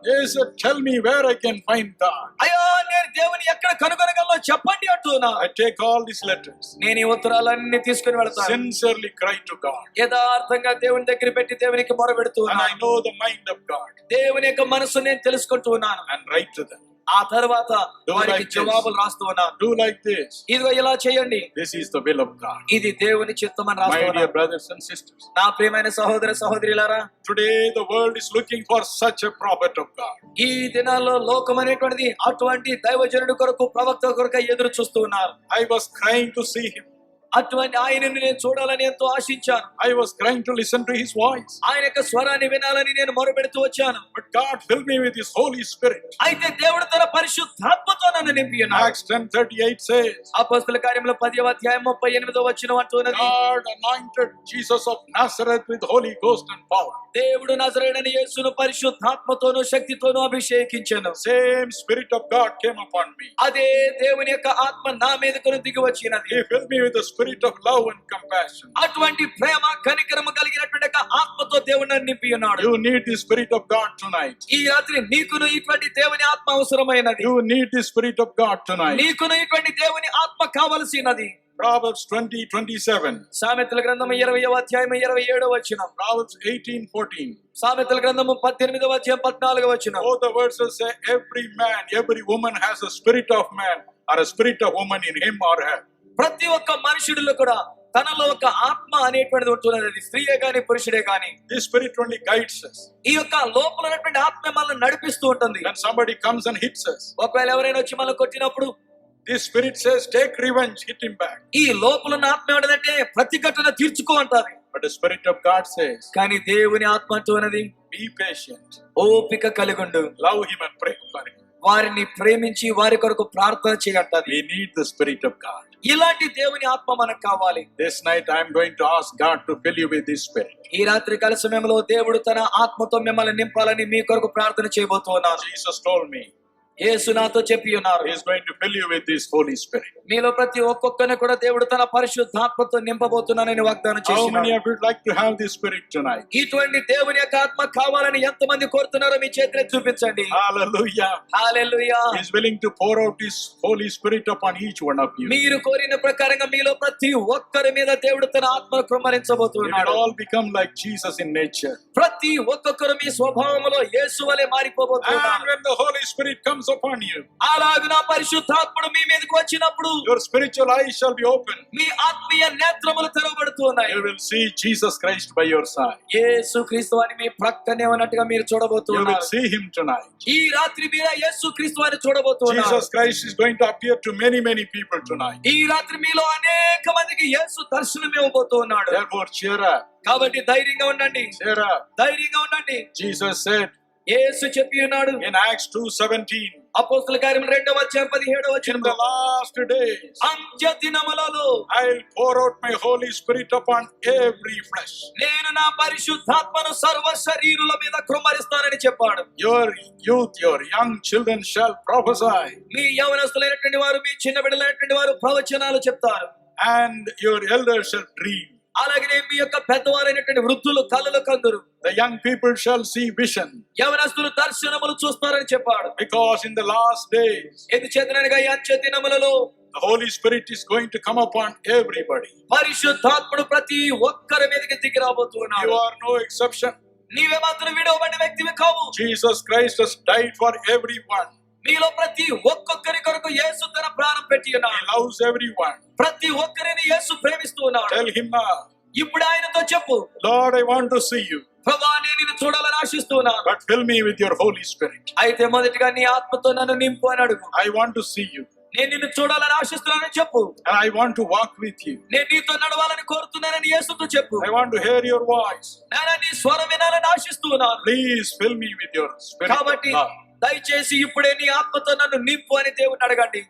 Jesus, tell me where I can find God. అయ్యా నేను దేవుని ఎక్కడ కనుగొనగలనో చెప్పండి అంటున్నా. I take all these letters, నేను ఈ ఉత్తరాలన్నీ తీసుకుని వెళ్తాను. sincerely cry to God. యథార్థంగా దేవుని దగ్గర పెట్టి దేవునికి మొరపెడుతూ And I ఉన్నాను. know the mind of God దేవుని యొక్క మనసు నేను తెలుసుకుంటూ ఉన్నాను. and write to them. ఆ తర్వాత Do వారికి like this. జవాబులు రాస్తూ ఉన్నాను. Do like this. ఇదిగో ఇలా చేయండి, This is the will of God. ఇది దేవుని చిత్తం అని రాస్తూ My dear ఉన్నాను. brothers and sisters, నా ప్రియమైన సహోదర సహోదరులారా, today the world is looking for such a prophet of God. ఈ దినాల్లో లోకం అనేటువంటిది అటువంటి దైవజనుడి కొరకు, ప్రవక్త కొరకు ఎదురు చూస్తూ ఉన్నారు. I was crying to see him. అటువంటి ఆయనను నేను చూడాలని ఎంతో ఆశించాను. I was crying to listen to his voice. ఆయన యొక్క స్వరాన్ని వినాలని నేను మొరపెడుతూ వచ్చాను. But God filled me with his Holy Spirit. అయితే దేవుడు తన పరిశుద్ధాత్మతో నన్ను నింపి ఉన్నాడు. Acts 10:38 says, అపొస్తలుల కార్యములు 10వ అధ్యాయం 38వ వచనం అంటున్నది, God anointed Jesus of Nazareth with Holy Ghost and power. దేవుడు నజరేయుడైన యేసును పరిశుద్ధాత్మతోను శక్తితోను అభిషేకించెను. Same Spirit of God came upon me. అదే దేవుని యొక్క ఆత్మ నా మీదకు దిగి వచ్చినది. He filled me with the Spirit of love and compassion. అటువంటి ప్రేమ కనికరము కలిగినటువంటి యొక్క ఆత్మతో దేవుడు నన్ను నింపి ఉన్నాడు. You need the Spirit of God tonight. ఈ రాత్రి నీకును ఇటువంటి దేవుని ఆత్మ అవసరమైనది. You need the Spirit of God tonight. నీకును ఇటువంటి దేవుని ఆత్మ కావలసినది. Proverbs 20:27. సామెతల గ్రంథము 20వ అధ్యాయం 27వ వచనం. Proverbs 18:14. సామెతల గ్రంథము 18వ అధ్యాయం 14వ వచనం. Both the verses say every man, every woman has a spirit of man or a spirit of woman in him or her. ప్రతి ఒక్క మనుషుడిలో కూడా తనలో ఒక ఆత్మ అనేటువంటిది ఉంటున్నది. అది స్త్రీయే గాని పురుషుడే గాని. This spirit only guides us. ఈ యొక్క లోపల ఉన్నటువంటి ఆత్మ మనల్ని నడిపిస్తూ ఉంటుంది. When somebody comes and hits us, ఒకవేళ ఎవరైనా వచ్చి మనల్ని కొట్టినప్పుడు this spirit says, take revenge, hit him back. ఈ లోపల ఉన్న ఆత్మ ఏమిటంటే ప్రతిఘటన తీర్చుకో అంటారు. But the Spirit of God says, కానీ దేవుని ఆత్మ అంటున్నది, be patient, ఓపిక కలిగుండు, love him and pray for him. వారిని ప్రేమించి వారి కొరకు ప్రార్థన చేయంటది. We need the Spirit of God. ఇలాంటి దేవుని ఆత్మ మనకు కావాలి. This night I am going to ask God to fill you with this Spirit. ఈ రాత్రి కాల సమయంలో దేవుడు తన ఆత్మతో మిమ్మల్ని నింపాలని మీ కొరకు ప్రార్థన చేయబోతున్నాను. Jesus told me, యేసు నాతో చెప్పి ఉన్నారు, He is going to fill you with His Holy Spirit. మీలో ప్రతి ఒక్కొక్కరిని కూడా దేవుడు తన పరిశుద్ధాత్మతో నింపబోతున్నానని వాగ్దానం How many చేసినాడు. of you would like to have this Spirit tonight? ఇటువంటి దేవుని యొక్క ఆత్మ కావాలని ఎంతమంది కోరుతున్నారో మీ చేతిలో చూపించండి. Hallelujah. Hallelujah. He is willing to pour out His Holy Spirit upon each one of you. మీరు కోరిన ప్రకారంగా మీలో ప్రతి ఒక్కరి మీద దేవుడు తన ఆత్మను You కుమ్మరించబోతున్నాడు. will all become like Jesus in nature. ప్రతి ఒక్కొక్కరు మీ స్వభావంలో యేసు వలె And మారిపోబోతున్నారు. when the Holy Spirit comes upon you, అలాగున పరిశుద్ధాత్ముడు మీ మీదకి వచ్చినప్పుడు your spiritual eyes shall be open. మీ ఆత్మీయ నేత్రములు తెరవబడుతూ ఉన్నాయి. You will see Jesus Christ by your side. యేసు క్రీస్తు అని మీ ప్రక్కనే ఉన్నట్టుగా మీరు You will చూడబోతున్నారు. see Him tonight. ఈ రాత్రి మీరు యేసు క్రీస్తు అని చూడబోతున్నారు. Jesus Christ is going to appear to many, many people tonight. ఈ రాత్రి మీలో అనేక మందికి యేసు దర్శనం ఇవ్వబోతున్నాడు. Therefore, cheer up, కాబట్టి ధైర్యంగా ఉండండి, cheer up. ధైర్యంగా ఉండండి. Jesus said యేసు చెప్పి ఉన్నాడు in Acts 2:17, అపోస్తల కార్యములు 2:17 in వచనంలో, the last days, అంత్య దినములలో I'll pour out my Holy Spirit upon every flesh. నేను నా పరిశుద్ధాత్మను సర్వ శరీరుల మీద కృమ్మరిస్తానని చెప్పాడు. Your youth, your young children shall prophesy, మీ యవనస్తులైనటువంటి వారు, మీ చిన్న బిడ్డలైనటువంటి వారు ప్రవచనాలు చెప్తారు. and your elders shall dream. అలాగే మీ యొక్క పెద్దవారైనటువంటి వృద్ధులు కలలు కందురు. The young people shall see vision, యవనస్తులు దర్శనములు చూస్తారని చెప్పాడు. because in the last days, ఎందుచేతనగా ఈ అంత్య దినములలో the Holy Spirit is going to come upon everybody. పరిశుద్ధాత్ముడు ప్రతి ఒక్కరి మీదకి దిగి రాబోతున్నాడు. You are no exception. నీవే మాత్రం విడవబడిన వ్యక్తివి కావు. Jesus Christ has died for everyone. మీలో ప్రతి ఒక్కొక్కరి కొరకు యేసు తన ప్రాణం పెట్టి He ఉన్నాడు. loves everyone. ప్రతి ఒక్కరిని యేసు ప్రేమిస్తూ ఉన్నాడు. Tell Him now, ఇప్పుడు ఆయనతో చెప్పు, Lord, I want to see you, ప్రభువా నేను నిన్ను చూడాలని ఆశిస్తున్నాను. but fill me with your Holy Spirit. అయితే మొదటిగా నీ ఆత్మతో నన్ను నింపు అని అడుగు. I want to see you, నేను నిన్ను చూడాలని ఆశిస్తున్నానని చెప్పు. and I want to walk with you. నేను నీతో నడవాలని కోరుతున్నానని యేసుతో చెప్పు. I want to hear your voice. నేను నీ స్వరం వినాలని ఆశిస్తున్నాను. Please fill me with your Spirit. కాబట్టి Lord. దయచేసి ఇప్పుడే నీ ఆత్మతో నన్ను నింపు అని దేవుని అడగండి.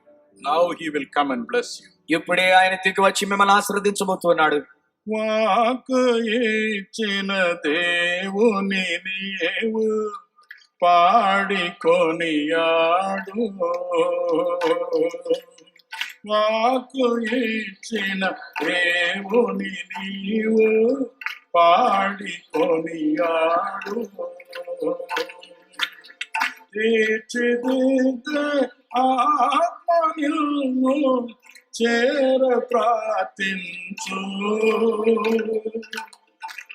Now He will come and bless you. ఇప్పుడే ఆయన దిగి వచ్చి మిమ్మల్ని ఆశీర్వదించబోతున్నాడు. వాక్కు ఇచ్చిన దేవుని నీవు పాడి కొనియాడు. వాక్కు ఇచ్చిన దేవుని నీవు పాడి కొనియాడు. తీర్చిదిద్దే ఆత్మ నిన్ను చేర ప్రార్థించు.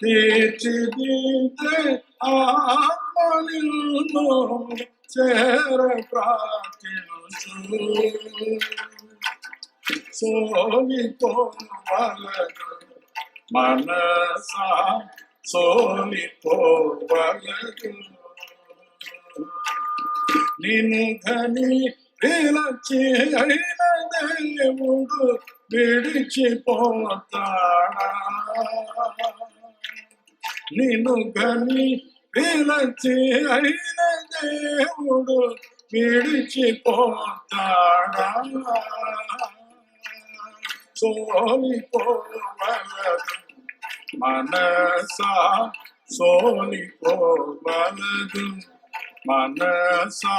తీర్చిదిద్దే ఆత్మ నిన్ను చేర ప్రార్థించు. సోలిపోవలదు మనసా, సోలిపోవలదు. నిన్ను ఘని పిలచి అయిన దేవుడు విడిచిపోతాడా? నిన్ను ఘని పిలచి అయిన దేవుడు విడిచిపోతాడా? సోలిపోవలదు మనసా, సోలిపోవలదు మనసా,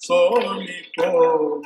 సోలిపోవలదు.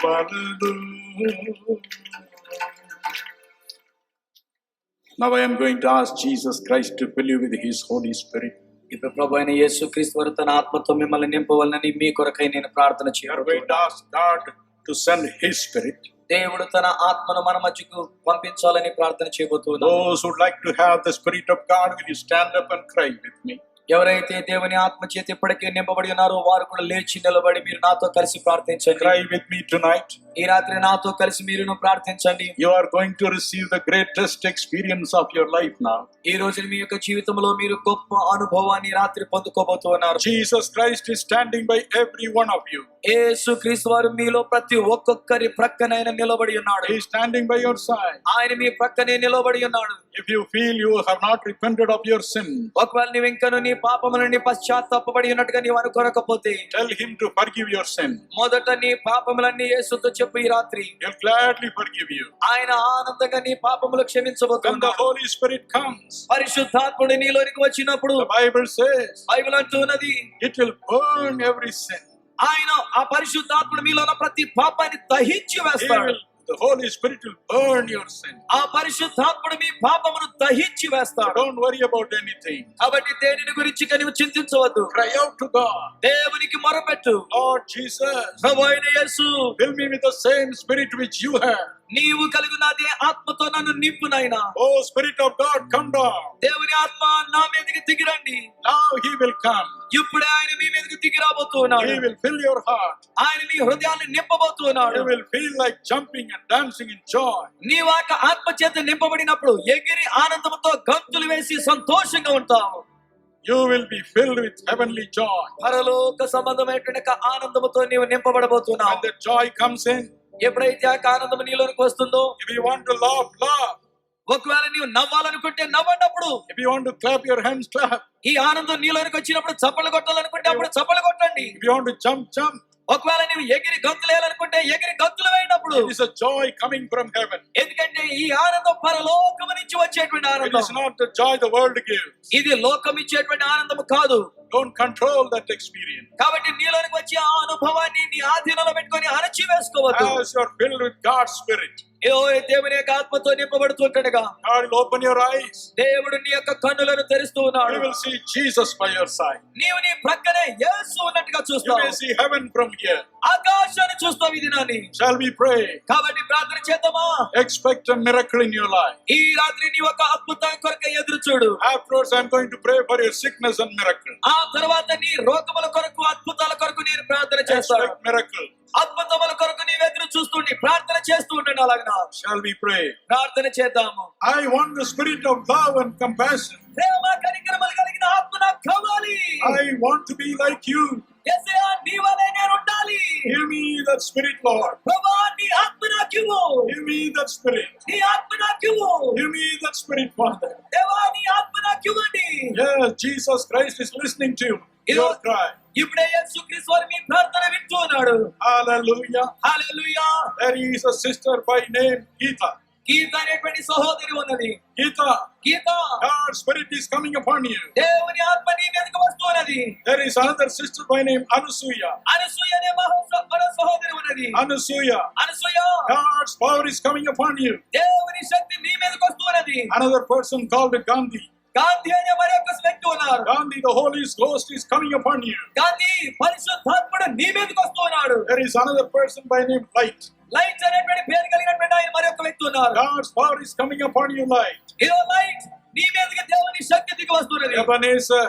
Now I am going to ask Jesus Christ to fill you with His Holy Spirit. ఇప్పుడు ప్రభు అయిన యేసు క్రీస్తు వారు తన ఆత్మతో మిమ్మల్ని నింపవలనని మీ కొరకై నేను ప్రార్థన We are going to చేయాలి. ask God to send His Spirit. దేవుడు తన ఆత్మను మన మధ్యకు పంపించాలని ప్రార్థన చేయబోతున్నాడు. Those who would like to have the Spirit of God, will you stand up and cry with me? ఎవరైతే దేవుని ఆత్మ చేతి ఇప్పటికే నింపబడి ఉన్నారో వారు కూడా లేచి నిలబడి మీరు నాతో కలిసి ప్రార్థించండి. Cry with me tonight. ఈ రాత్రి నాతో కలిసి మీరును ప్రార్థించండి. You are going to receive the greatest experience of your life now. ఈ రోజు మీ యొక్క జీవితంలో మీరు గొప్ప అనుభవాన్ని ఈ రాత్రి పొందుకోబోతున్నారు. Jesus Christ is standing by every one of you. యేసు క్రీస్తు వారు మీలో ప్రతి ఒక్కొక్కరి ప్రక్కనైన నిలబడి ఉన్నాడు. He is standing by your side. ఆయన మీ ప్రక్కనే నిలబడి ఉన్నాడు. If you feel you have not repented of your sin, ఒకవేళ నీవు ఇంకను నీ పాపముల నుండి పశ్చాత్తాపపడి ఉన్నట్టుగా నీవు అనుకోనకపోతే tell Him to forgive your sin. మొదట నీ పాపములన్నీ యేసుతో చెప్పు. ఈ రాత్రి He'll gladly forgive you. ఆయన ఆనందంగా నీ పాపములు When the క్షమించబోతున్నాడు. Holy Spirit comes, పరిశుద్ధాత్ముడు నీలోనికి వచ్చినప్పుడు the Bible says, బైబిల్ అంటున్నది, it will burn every sin. ఆయన ఆ పరిశుద్ధాత్ముడు మీలో ఉన్న ప్రతి పాపాన్ని దహించి He వేస్తాడు. will, the Holy Spirit will burn your sin. ఆ పరిశుద్ధాత్ముడు మీ పాపమును దహించి So వేస్తాడు. don't worry about anything. కాబట్టి దేనిని గురించి నీవు చింతించవద్దు. Cry out to God. దేవునికి మొరపెట్టు. Lord Jesus, ప్రభు అయిన యేసు, fill me with the same spirit which you have. నీవు కలిగిన అదే ఆత్మతో నన్ను నింపు నాయనా. Oh, Spirit of God, come down. దేవుని ఆత్మ నా మీదకి దిగిరండి. Now He will come. ఇప్పుడే ఆయన మీ మీదకి దిగి రాబోతున్నాడు. He will fill your heart. ఆయన మీ హృదయాన్ని నింపబోతున్నాడు. You will feel like jumping and dancing in joy. నీవు ఆ ఆత్మ చేత నింపబడినప్పుడు ఎగిరి ఆనందంతో గంతులు వేసి సంతోషంగా ఉంటావు. You will be filled with heavenly joy. పరలోక సంబంధమైనటువంటి ఆనందముతో నీవు నింపబడబోతున్నావు. When the joy comes in, ఎప్పుడైతే ఆ ఆనందం నీలోనికి వస్తుందో, if you want to laugh, laugh. ఒకవేళ నీవు నవ్వాలనుకుంటే నవ్వండప్పుడు, If you want to clap your hands, clap. ఈ ఆనందం నీలోనికి వచ్చినప్పుడు చప్పలు కొట్టాలనుకుంటే అప్పుడు చప్పలు కొట్టండి. If you want to jump, jump. ఒకవేళ నీవు ఎగిరి గంతులు వేయాలనుకుంటే ఎగిరి గంతులు వేయినప్పుడు, It is a joy coming from heaven. ఎందుకంటే ఈ ఆనందం పరలోకము నుంచి వచ్చేటువంటి It ఆనందం. is not the joy the world gives. ఇది లోకం ఇచ్చేటువంటి ఆనందం కాదు. Don't control that experience. కాబట్టి నీలోనికి వచ్చే ఆ అనుభవాన్ని నీ ఆధీనంలో పెట్టుకొని అణచి వేసుకోవద్దు. As you are filled with God's Spirit, దేవుని యొక్క ఆత్మతో నింపబడుతుంటగా God will open your eyes. దేవుడు నీ యొక్క కన్నులను తెరుస్తూ ఉన్నాడు. You will see Jesus by your side. నీవు నీ ప్రక్కనే యేసు ఉన్నట్టుగా You చూస్తావు. may see heaven from here. ఆకాశాన్ని చూస్తావు ఈ దినాన్ని. Shall we pray? కాబట్టి ప్రార్థన చేద్దామా? Expect a miracle in your life. ఈ రాత్రి నీ ఒక అద్భుతం కొరకు ఎదురు చూడు. Afterwards, I'm going to pray for your sickness and miracle. ఆ తర్వాత నీ రోగముల కొరకు అద్భుతాల కొరకు నేను ప్రార్థన చేస్తాను. Expect miracle. అద్భుతముల కొరకు నీవు ఎదురు చూస్తుండి ప్రార్థన చేస్తూ ఉండండి. అలాగనా Shall we pray? ప్రార్థన చేద్దాము. I want the spirit of love and compassion. ప్రేమ కనికరములు కలిగిన ఆత్మ నాకు కావాలి. I want to be like you. యేసయ్యా, నీ వలె నేను ఉండాలి. Give me that spirit, Lord. ప్రభువా, నీ ఆత్మ నాకు ఇవ్వు. Give me that spirit. నీ ఆత్మ నాకు ఇవ్వు. Give me that spirit, Father. దేవా, నీ ఆత్మ నాకు ఇవ్వండి. Yes, Jesus Christ is listening to you. Your cry. ఇప్పుడే యేసుక్రీస్తు వారు మీ ప్రార్థన వింటూ ఉన్నాడు. Hallelujah. Hallelujah. There is a sister by name Geeta. గీత అనేటువంటి సహోదరి ఉన్నది. Geeta, Gita, God's spirit is coming upon you. దేవుని ఆత్మ నీ మీదకి వస్తున్నది. There is another sister by name Anusuya. Anasuya అనే మరో సహోదరి ఉన్నది. Anusuya, Anasuya, God's power is coming upon you. దేవుని శక్తి నీ మీదకి వస్తున్నది. Another person called Gandhi. Gandhi అనే మరొక వ్యక్తి ఉన్నారు. Gandhi, the Holy Ghost is coming upon you. Gandhi, పరిశుద్ధాత్ముడు నీ మీదకి వస్తున్నాడు. There is another person by name Light. Light అనేటువంటి పేరు కలిగినటువంటి ఆయన మరొక వ్యక్తి ఉన్నారు. God's power is coming upon you, Light. ఇదో లైట్, నీ మీదకి దేవుని శక్తి దిగి వస్తున్నది. Ebenezer,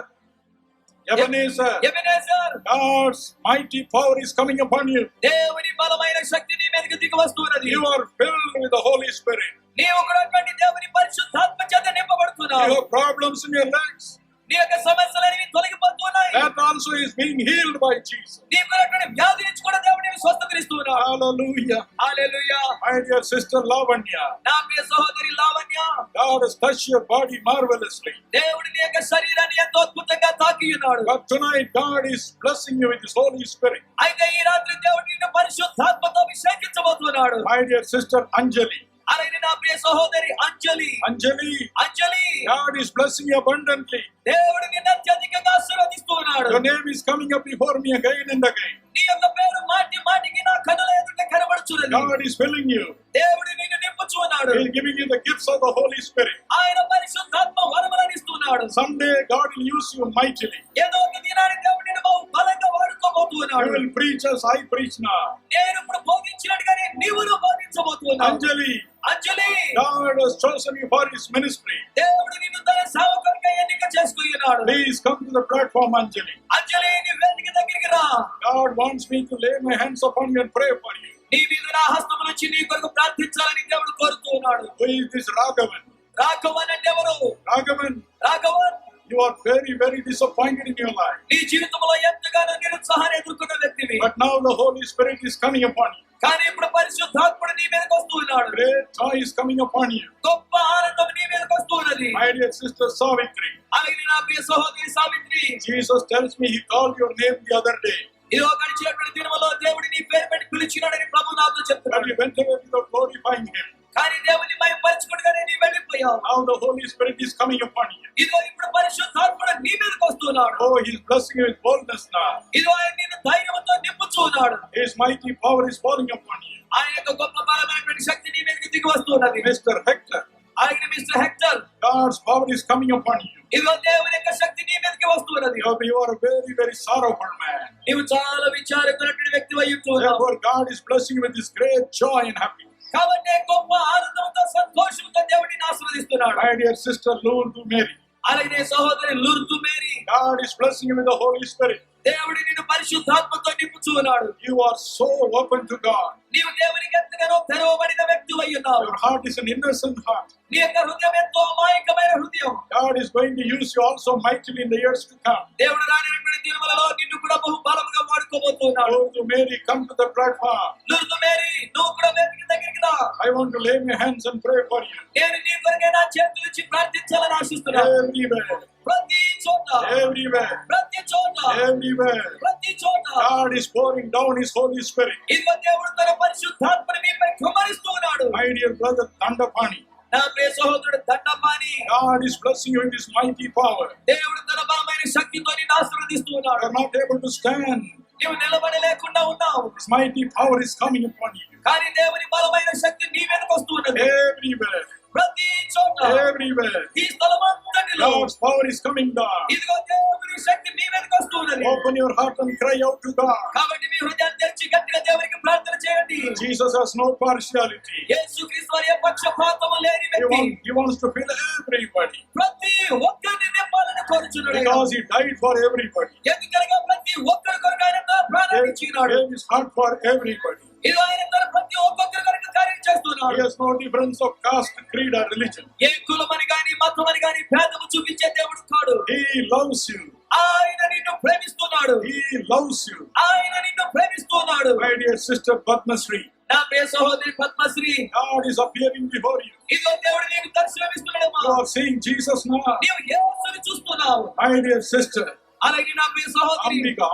Ebenezer, Ebenezer, God's mighty power is coming upon you. దేవుని బలమైన శక్తి నీ మీదకి దిగి వస్తున్నది. You are filled with the Holy Spirit. నీవు కూడా అటువంటి దేవుని పరిశుద్ధాత్మ చేత నింపబడుతున్నావు. You have problems in your legs. నీ యొక్క సమస్యలనేవి తొలగిపోతున్నాయి. That also is being healed by Jesus. నీకు ఉన్నటువంటి వ్యాధి నుంచి కూడా దేవుడు నీవు స్వస్థతనిస్తున్నాడు. Hallelujah. Hallelujah. My dear sister Lavanya, నా ప్రియ సహోదరి Lavanya, God has touched your body marvelously. దేవుడు నీ యొక్క శరీరాన్ని ఎంతో అద్భుతంగా తాకి ఉన్నాడు. But tonight God is blessing you with His Holy Spirit. అయితే ఈ రాత్రి దేవుడు నిన్ను పరిశుద్ధాత్మతో అభిషేకించబోతున్నాడు. My dear sister Anjali, అలాగే నా ప్రియ సహోదరి అంజలి, Anjali, Anjali, God is blessing you abundantly. దేవుడు నిన్ను అత్యధికంగా ఆశీర్వదిస్తున్నాడు. Your name is coming up before me again and again. నీ యొక్క పేరు మాటి మాటికి నా కనుల ఎదుట కనబడుచున్నది. God is filling you. దేవుడు నిన్ను నింపుచున్నాడు. He is giving you the gifts of the Holy Spirit. ఆయన పరిశుద్ధాత్మ వరములను ఇస్తున్నాడు. Someday God will use you mightily. ఏదో ఒక దినాన్ని దేవుడు నిన్ను బహు బలంగా You వాడుకోబోతున్నాడు. will preach as I preach now. నేను ఇప్పుడు బోధించినట్టుగానే నీవును బోధించబోతున్నావు. Anjali, Anjali, God has chosen you for His ministry. దేవుడు నిన్ను తన సేవకునిగా ఎన్నిక చేసుకున్నాడు. Please come to the platform, Anjali. అంజలి, నీ వేదిక దగ్గరికి రా. God wants me to lay my hands upon you and pray for you. నీ మీద నా హస్తం నుంచి నీ కొరకు ప్రార్థించాలని దేవుడు కోరుతూ ఉన్నాడు. Who is this Raghavan? Raghavan అంటే ఎవరు? Raghavan, Raghavan, you are very, very disappointed in your life. నీ జీవితంలో ఎంతగానో నిరుత్సాహాన్ని ఎదుర్కొన్న వ్యక్తివి. But now the Holy Spirit is coming upon you. కానీ ఇప్పుడు పరిశుద్ధాత్ముడు నీ మీదకి వస్తూ ఉన్నాడు. Great joy is coming upon you. గొప్ప ఆనందం నీ మీదకి వస్తూ ఉన్నది. My dear sister Savitri, అలాగే నా ప్రియ సహోదరి Savitri, Jesus tells me He called your name the other day. ఇదిగో గడిచినటువంటి దినములో దేవుడు నీ పేరు పెట్టి పిలిచినాడని ప్రభు నాతో But చెప్తున్నాడు. you went away without glorifying Him. కానీ దేవుని మహిమపరచుకుంటూనే నీ వెళ్ళిపోయావు. అయ్యావు. Now the Holy Spirit is coming upon you. ఇదిగో ఇప్పుడు పరిశుద్ధాత్ముడు నీ మీదకి వస్తున్నాడు. Oh, He is blessing you with boldness now. ఇదిగో ఆయన నిన్ను ధైర్యంతో నింపుచున్నాడు. His mighty power is falling upon you. ఆయన యొక్క గొప్ప బలమైనటువంటి శక్తి నీ మీదకి దిగి వస్తున్నది. Mr. Hector, ఆయన mister hectare, God's power is coming upon you. ఇదిగో దేవుని యొక్క శక్తి నీ మీదకి వస్తున్నది. You are a very, very sorrowful man. నీవు చాలా విచారకులైన వ్యక్తి అయి ఉంటున్నావు. Therefore, God is blessing you with this great joy and happiness. కాబట్టి గొప్ప ఆనందంతో సంతోషంతో దేవుడిని ఆశీర్వదిస్తున్నాడు. My dear sister Lourdes Mary, అలాగే సహోదరి Lourdes Mary, God is blessing you with the Holy Spirit. దేవుడి నిన్ను పరిశుద్ధాత్మతో నింపుచున్నాడు. You are so open to God. నీవు దేవునికి ఎంతగానో తెరవబడిన వ్యక్తి అయి ఉన్నావు. Your heart is an innocent heart. నీ యొక్క హృదయం ఎంతో అమాయకమైన హృదయం. God is going to use you also mightily in the years to come. దేవుడు రానున్నటువంటి దినములలో నిన్ను కూడా బహు బలముగా వాడుకోబోతున్నాడు. Lourdes Mary, come to the platform. Lourdes Mary, నువ్వు కూడా వేదిక దగ్గరికి రా. I want to lay my hands and pray for you. నేను నీ కొరకే నా చేతులు ఇచ్చి ప్రార్థించాలని ఆశిస్తున్నాను. Everywhere, ప్రతి చోట, everywhere, ప్రతి చోట, everywhere. ప్రతి చోట God is pouring down His Holy Spirit. ఇదిగో దేవుడు తన పరిశుద్ధాత్మని మీపై కుమ్మరిస్తూ ఉన్నాడు. My dear brother Dandapani, నా ప్రియ సహోదరుడు Dandapani, God is blessing you in this mighty power. దేవుడు తన బలమైన శక్తితో నిన్ను ఆశీర్వదిస్తూ You ఉన్నాడు. are not able to stand. నీవు నిలబడలేకుండా ఉన్నావు. His mighty power is coming upon you. కానీ దేవుని బలమైన శక్తి నీ మీదకి వస్తూ ఉన్నది. Everywhere, ప్రతి చోట, everywhere. ఈ స్థలమంతటిలో God's power is coming down. ఇదిగో దేవుని శక్తి నీ మీదకి వస్తూ ఉన్నది. Open your heart and cry out to God. కాబట్టి మీ హృదయాన్ని తెరిచి గట్టిగా దేవునికి ప్రార్థన చేయండి. Jesus has no partiality. యేసుక్రీస్తు వారి పక్షపాతము లేని వ్యక్తి. He wants to fill everybody ప్రతి ఒక్కరిని నింపాలని కోరుచున్నాడు. because He died for everybody. ఎందుకనగా ప్రతి ఒక్కరి కొరకు ఆయన తన ప్రాణాన్ని ఇచ్చినాడు. Gave His heart for everybody. ఇది ఆయన తన ప్రతి ఒక్కొక్కరి కొరకు కార్యం He చేస్తున్నాడు. has no difference of caste, creed, or religion. ఏ కులమని గాని మతమని గాని భేదము చూపించే దేవుడు కాడు. He loves you. ఆయన నిన్ను ప్రేమిస్తున్నాడు. He loves you. ఆయన నిన్ను ప్రేమిస్తున్నాడు. My dear sister Padmasri, నా ప్రియ సహోదరి Padmashri, God is appearing before you. ఇదిగో దేవుడు నీకు దర్శనమిస్తున్నాడమ్మా. You are seeing Jesus now. నీవు యేసుని చూస్తున్నావు. My dear sister అలాగే నా ప్రియ సహోదరి Ambika,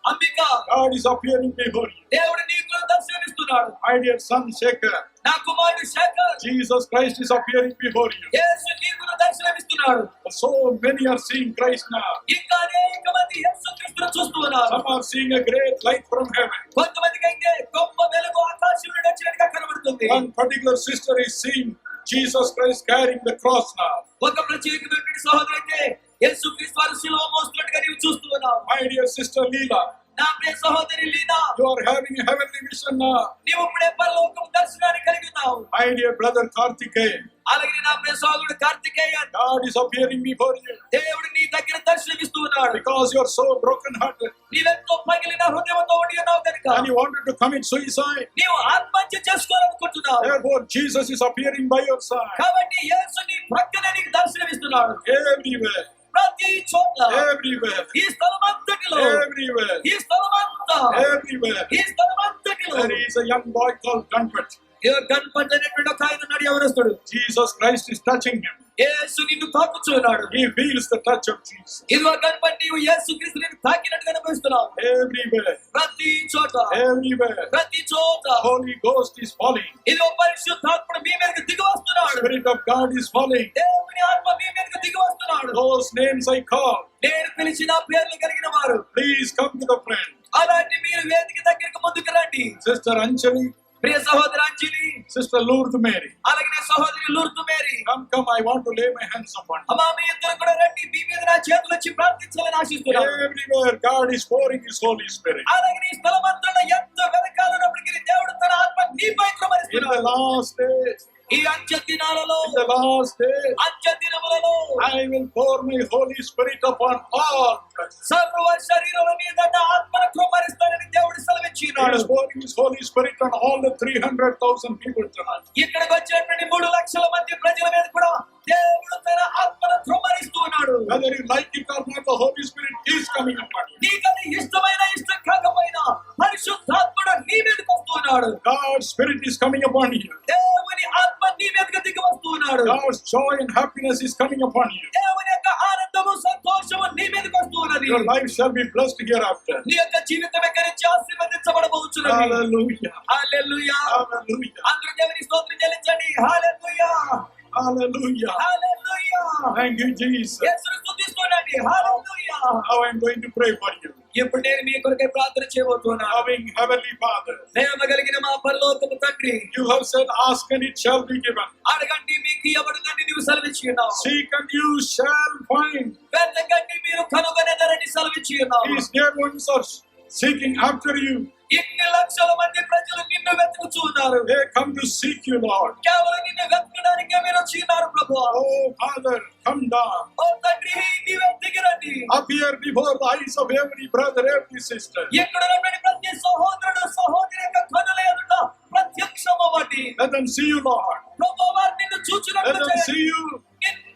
Ambika, God is appearing before you. దేవుడు నీకు దర్శనమిస్తున్నాడు. My dear son Shekhar, నా కుమారుడు Shekhar, Jesus Christ is appearing before you. యేసు నీకు దర్శనమిస్తున్నాడు. So many are seeing Christ now. ఇంకా అనేక మంది యేసుక్రీస్తును చూస్తున్నారు. Some are seeing a great light from heaven. కొంతమందికి అయితే గొప్ప వెలుగు ఆకాశం నుండి వచ్చినట్టుగా కనబడుతుంది. One particular sister is seeing Jesus Christ carrying the cross now. ఒక ప్రత్యేకమైనటువంటి సహోదరు అయితే యేసుక్రీస్తు వారు శిలువ మోస్తున్నట్టుగా నీవు చూస్తూ ఉన్నావు. My dear sister Leela, నా ప్రియ సహోదరి Leena, you are having a heavenly vision now. నీవు ఇప్పుడే పరలోకపు దర్శనాన్ని కలిగి ఉన్నావు. My dear brother Karthikeyan, అలాగే నా ప్రియ సహోదరుడు Karthikeyan, God is appearing before you దేవుడు నీ దగ్గర దర్శనమిస్తూ ఉన్నాడు. because you are so broken hearted నీవెంతో పగిలిన హృదయంతో ఉండి ఉన్నావు కనుక and you wanted to commit suicide. నీవు ఆత్మహత్య చేసుకోవాలనుకుంటున్నావు. Therefore, Jesus is appearing by your side. కాబట్టి యేసు నీ ప్రక్కనే నీకు దర్శనమిస్తున్నాడు. Everywhere, ప్రతి చోట, everywhere, ఈ స్థలమంతటిలో, everywhere, ఈ స్థలమంతా, everywhere. ఈ స్థలమంతటిలో There is a young boy called Ganpat. Ganapati అనేటువంటి ఒక ఆయన ఉన్నాడు, యవనస్తుడు. Jesus Christ is touching him. యేసు నిన్ను తాకుచున్నాడు. He feels the touch of Jesus. ఇదిగో గణపతి, నీవు యేసుక్రీస్తు నిన్ను తాకినట్టుగా అనుభవిస్తున్నావు. Everywhere, ప్రతి చోట, everywhere. ప్రతి చోట Holy Ghost is falling. ఇదిగో పరిశుద్ధాత్ముడు మీ మీదకి దిగి వస్తున్నాడు. Spirit of God is falling. దేవుని ఆత్మ మీ మీదకి దిగి వస్తున్నాడు. Those names I call, నేను పిలిచిన పేర్లు కలిగిన వారు, please come to the friend. అలాంటి మీరు వేదిక దగ్గరికి ముందుకు రండి. Sister Anjali, ప్రియ సహోదరి అంజలి, Sister Lourdes Mary, అలాగే సహోదరి Lourdes Mary, come, I want to lay my hands upon you. అమ్మా మీ ఇద్దరు కూడా రండి. మీ మీద నా చేతులు వచ్చి ప్రార్థించాలని ఆశిస్తున్నాను. Everywhere God is pouring His Holy Spirit. అలాగే నీ స్థలమంతలో ఎంత వెనకాలన్నప్పటికీ దేవుడు తన ఆత్మ నీపై In కుమ్మరిస్తున్నాడు. the last days, ఈ అంత్య దినాలలో, in the last days, అంత్య దినములలో I will pour my Holy Spirit upon all flesh. సర్వ శరీరం మీద నా ఆత్మను కుమ్మరిస్తానని దేవుడు He సెలవిచ్చినాడు. is pouring His Holy Spirit on all the 300,000 people tonight. ఇక్కడికి వచ్చినటువంటి 3 లక్షల మంది ప్రజల మీద కూడా దేవుడు తన ఆత్మను కుమ్మరిస్తూ ఉన్నాడు. Whether you like it or not, the Holy Spirit is coming upon you. నీకది ఇష్టమైన ఇష్టం కాకపోయినా పరిశుద్ధాత్ముడు నీ మీదకి వస్తున్నాడు. God's Spirit is coming upon you. దేవుని ఆత్మ నీ మీదకి దిగి వస్తున్నాడు. God's joy and happiness is coming upon you. దేవుని యొక్క ఆనందము సంతోషము నీ మీదకి వస్తున్నది. Your life shall be blessed hereafter. నీ యొక్క జీవితం ఎక్కడి నుంచి ఆశీర్వదించబడబోతున్నది. Hallelujah. హల్లెలూయా. Hallelujah. అందరూ దేవుని స్తోత్రం చెల్లించండి. హల్లెలూయా. Hallelujah. Hallelujah. Thank you, Jesus. యేసుని స్తుతిస్తున్నాండి. హల్లెలూయా. Now I'm going to pray for you. ఇప్పుడు నేను మీ కొరకే ప్రార్థన చేయబోతున్నాను. Loving Heavenly Father, ప్రేమ కలిగిన మా పరలోకపు తండ్రి, you have said, ask and it shall be given. అడగండి మీకు ఇవ్వబడునని నీవు సెలవిచ్చి ఉన్నావు. Seek and you shall find. వెతకండి మీరు కనుగొనెదరని సెలవిచ్చి ఉన్నావు. These dear ones are seeking after you. ఇన్ని లక్షల మంది ప్రజలు నిన్ను వెతుకుతూ ఉన్నారు. They come to seek you, Lord. కేవలం నిన్ను వెతకడానికే మీరు వచ్చి ఉన్నారు ప్రభువా. Oh, Father, come down. ఓ తండ్రి, నీవే దిగిరండి. Appear before the eyes of every brother, every sister. ఇక్కడ ఉన్నటువంటి ప్రతి సహోదరుడు సహోదరి యొక్క కనుల ఎదుట ప్రత్యక్షమవ్వండి. Let them see you, Lord. ప్రభువా, వారు నిన్ను Let చూచినట్లు them చేయండి. see you.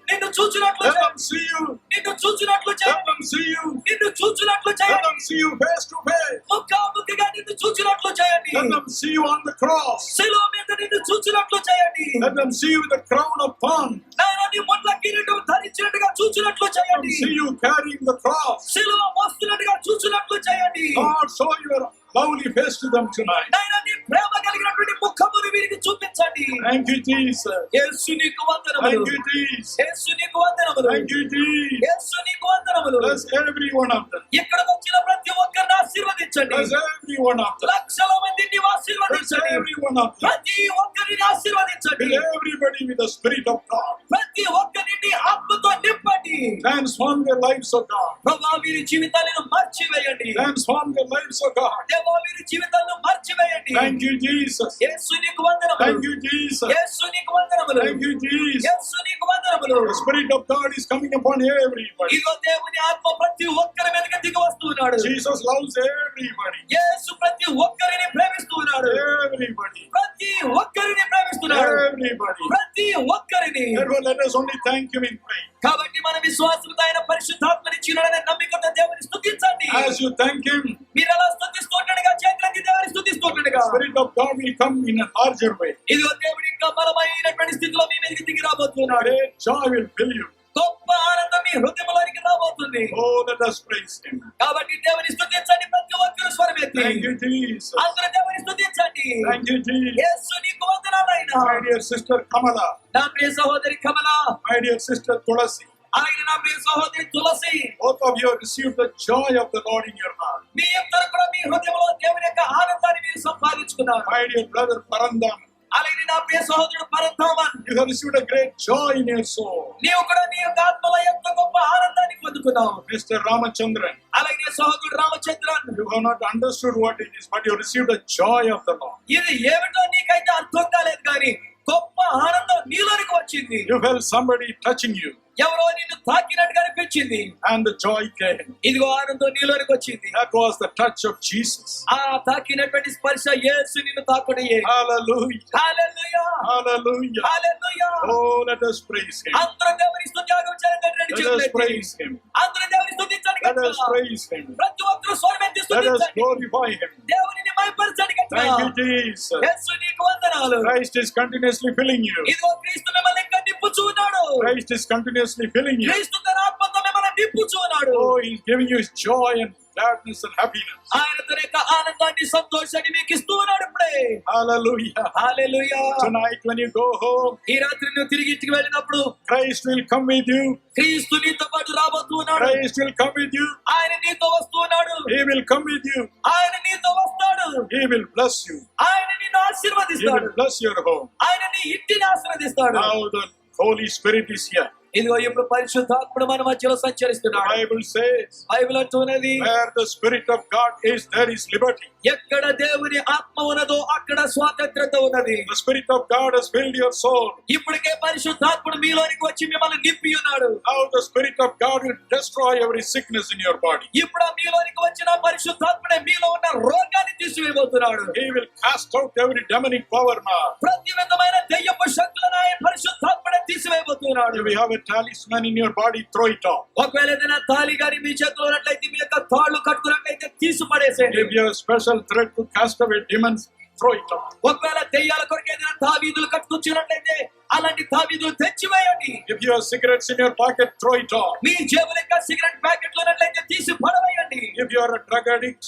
నిన్ను చూచినట్లు Let చేయండి. them see you. నిన్ను చూచినట్లు Let చేయండి. them see you. నిన్ను చూచినట్లు Let చేయండి. them see you face to face. ముఖాముఖిగా నిన్ను చూచినట్లు చేయండి. Let them see you on the cross. శిలువ మీద నిన్ను చూచినట్లు చేయండి. Let them see you with the crown of thorns. నాయనా, నీ ముళ్ళ కిరీటం ధరించినట్టుగా చూచినట్లు Let them చేయండి. see you carrying the cross. శిలువ మోస్తున్నట్టుగా చూచినట్లు చేయండి. Lord, show your lovely face to them tonight. నాయనా, నీ ప్రేమ కలిగినటువంటి ముఖమును వీరికి చూపించండి. Thank you, Jesus. యేసు నీకు వందనములు. Thank you, Jesus. యేసు నీకు వందనములు. Thank you, Jesus. యేసు నీకు వందనములు. Bless every one of them. ఇక్కడికి వచ్చిన ప్రతి ఒక్కరిని ఆశీర్వదించండి. Bless every one of them. లక్షల మందిని Bless ఆశీర్వదించండి. every one of them. ప్రతి ఒక్కరిని ఆశీర్వదించండి. Fill everybody with the Spirit of God. ప్రతి ఒక్కరిని ఆత్మతో నింపండి. Transform their lives, O God. ప్రభువా, వీరి జీవితాలను మార్చివేయండి. Transform their lives, O God. దేవా, వీరి జీవితాలను మార్చివేయండి. Thank you, Jesus. యేసు నీకు వందనములు. Thank you, Jesus. యేసు నీకు వందనములు. Thank you, Jesus. యేసు నీకు వందనములు. The Spirit of God is coming upon everybody. ఇదిగో దేవుని ఆత్మ ప్రతి ఒక్కరి మీదకి దిగి వస్తున్నాడు. Jesus loves everybody. యేసు ప్రతి ఒక్కరిని ప్రేమిస్తున్నాడు. Everybody. ప్రతి ఒక్కరిని ప్రేమిస్తున్నాడు. Everybody. ప్రతి ఒక్కరిని. Therefore, let us only thank Him in prayer. కాబట్టి మన విశ్వాసంతో ఆయన పరిశుద్ధాత్మనిచ్చినాడనే నమ్మికతో దేవుని స్తుతించండి. As you thank Him, మీరు అలా స్తుతిస్తుండగా చేతులకి దేవుని స్తుతిస్తుండగా the Spirit of God will come in a larger way. ఇదిగో దేవుడు ఇంకా బలమైనటువంటి స్థితిలో మీ మీదకి దిగి రాబోతున్నాడు. Great joy will fill you. గొప్ప ఆనందం మీ హృదయంలోనికి రాబోతుంది. Oh, let us praise Him. కాబట్టి దేవుని స్తుతించండి. ప్రతి ఒక్కరు స్వరమెత్తి Thank you, Jesus. అందరూ దేవుని స్తుతించండి. Thank you, Jesus. యేసు నీకు వందనాలైనా. My dear sister Kamala, నా ప్రియ సహోదరి కమల, my dear sister Tulasi, అలాగే నా ప్రియ సహోదరి తులసి, both of you have received the joy of the Lord in your heart. మీ ఇద్దరు కూడా మీ హృదయంలో దేవుని యొక్క ఆనందాన్ని మీరు సంపాదించుకున్నారు. My dear brother Parandam, అలాగే నా ప్రియ సహోదరుడు పరంధామన్, you have received a great joy in your soul. నీవు కూడా నీ యొక్క ఆత్మలో ఎంత గొప్ప ఆనందాన్ని పొందుకున్నావు. Mr. Ramachandran, అలాగే సహోదరుడు Ramachandran, you have not understood what it is, but you have received the joy of the Lord. ఇది ఏమిటో నీకైతే అర్థం కాలేదు కానీ గొప్ప ఆనందం నీలోనికి వచ్చింది. You felt somebody touching you, ఎవరో నిన్ను తాకినట్టుగా అనిపించింది. and the joy came. ఇదిగో ఆనందం నీలోనికి వచ్చింది. That was the touch of Jesus. ఆ తాకినటువంటి స్పర్శ యేసు నిన్ను తాకుడయ్యే. Hallelujah. హల్లెలూయా, Hallelujah. హల్లెలూయా. Oh, let us praise Him. అందరూ దేవుని స్తుత్యాగం చేయండి. Let us praise Him. అందరూ దేవుని స్తుతించండి. Let us praise Him. ప్రతి ఒక్కరు స్వరమెత్తి Let us స్తుతించండి. glorify Him. దేవునిని మహిమపరచండి గట్టిగా. Thank you, Jesus. యేసు నీకు వందనాలు. Christ is continuously filling you. ఇదిగో క్రీస్తు మిమ్మల్ని ఇంకా నింపుచున్నాడు. Christ is continuously filling you. క్రీస్తు తన ఆత్మతో మిమ్మల్ని నింపుచున్నాడు. Oh, He's giving you His joy and gladness and happiness. ఆయన తన యొక్క ఆనందాన్ని సంతోషాన్ని మీకు ఇస్తున్నాడు ఇప్పుడే. Hallelujah. Hallelujah. Tonight when you go home, ఈ రాత్రి నువ్వు తిరిగి ఇంటికి వెళ్ళినప్పుడు Christ will come with you. క్రీస్తు నీతో పాటు రాబోతున్నాడు. Christ will come with you. ఆయన నీతో వస్తున్నాడు. He will come with you. ఆయన నీతో వస్తాడు. He will bless you. ఆయన నిన్ను He ఆశీర్వదిస్తాడు. will bless your home. ఆయన నీ ఇంటిని ఆశీర్వదిస్తాడు. Now the Holy Spirit is here. ఇదిగో ఇప్పుడు పరిశుద్ధాత్ముడు మన మధ్యలో The సంచరిస్తున్నాడు. Bible says, బైబిల్ అంటున్నది, where the Spirit of God is, there is liberty. ఎక్కడ దేవుని ఆత్మ ఉన్నదో అక్కడ స్వాతంత్రత ఉన్నది. The Spirit of God has filled your soul. ఇప్పటికే పరిశుద్ధాత్ముడు మీలోనికి వచ్చి మిమ్మల్ని నింపి ఉన్నాడు. Now the Spirit of God will destroy every sickness in your body. ఇప్పుడు ఆ మీలోనికి వచ్చిన పరిశుద్ధాత్ముడే మీలో ఉన్న రోగాన్ని తీసివేయబోతున్నాడు. He will cast out every demonic power now. ప్రతి విధమైన దెయ్యపు శక్తులను ఆయన పరిశుద్ధాత్ముడే తీసివేయబోతున్నాడు. If you have a talisman in your body, throw it off. ఒకవేళ ఏదైనా తాళి గాని మీ చేతిలో ఉన్నట్లయితే, మీ యొక్క తాళ్ళు కట్టుకున్నట్లయితే తీసి పడేసేయండి. If you have a special thread to cast away demons, throw it off. ఒకవేళ దెయ్యాల కొరకు ఏదైనా తావీదులు కట్టుకొచ్చినట్లయితే అలాంటి తావీదులు తెచ్చివేయండి. If you have cigarettes in your pocket, throw it off. మీ జేబులో ఇంకా సిగరెట్ ప్యాకెట్లు ఉన్నట్లయితే తీసి పడవేయండి. If you are a drug addict,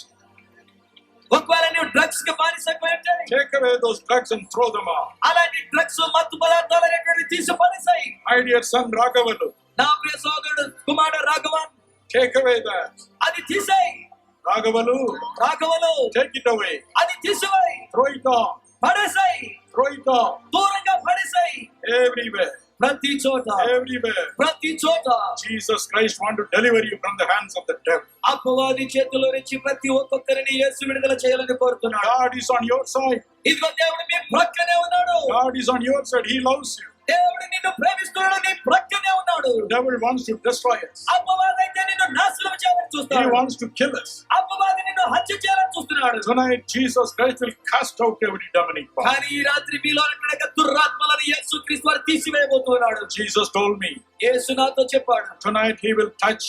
ఒకవేళ నువ్వు డ్రగ్స్ కి బానిసైపోయి ఉంటే take away those drugs and throw them out. అలాంటి డ్రగ్స్ మత్తు పదార్థాలు అనేటువంటి తీసి పడేసాయి. My dear son Raghavanu, నా ప్రియ సోదరుడు కుమారుడు రాఘవన్ take away that. అది తీసేయ్. Raghavanu, take it away. అది తీసివేయ్. Throw it off. పడేసాయి. Throw it off. దూరంగా పడేసాయి. Everywhere. ప్రతి చోట Everywhere. ప్రతి చోట Jesus Christ want to deliver you from the hands of the devil. అపవాది చేతిలో నుంచి ప్రతి ఒక్కొక్కరిని యేసు విడుదల చేయాలని కోరుతున్నాడు. God is on your side. ఇదిగో దేవుడు మీ ప్రక్కనే ఉన్నాడు. God is on your side. He loves you. దేవుడు నిన్ను ప్రేమిస్తున్నాడు. నీ ప్రక్కనే ఉన్నాడు. The devil wants to destroy us. అపవాది అయితే నిన్ను నాశనం చేయాలని He చూస్తాడు. wants to kill us. అపవాది నిన్ను హత్య చేయాలని చూస్తున్నాడు. Tonight Jesus Christ will cast out every demonic power. కానీ ఈ రాత్రి మీలో ఉన్నటువంటి దురాత్మలను యేసుక్రీస్తు వారు తీసివేయబోతున్నాడు. Jesus told me యేసు నాతో చెప్పాడు. tonight he will touch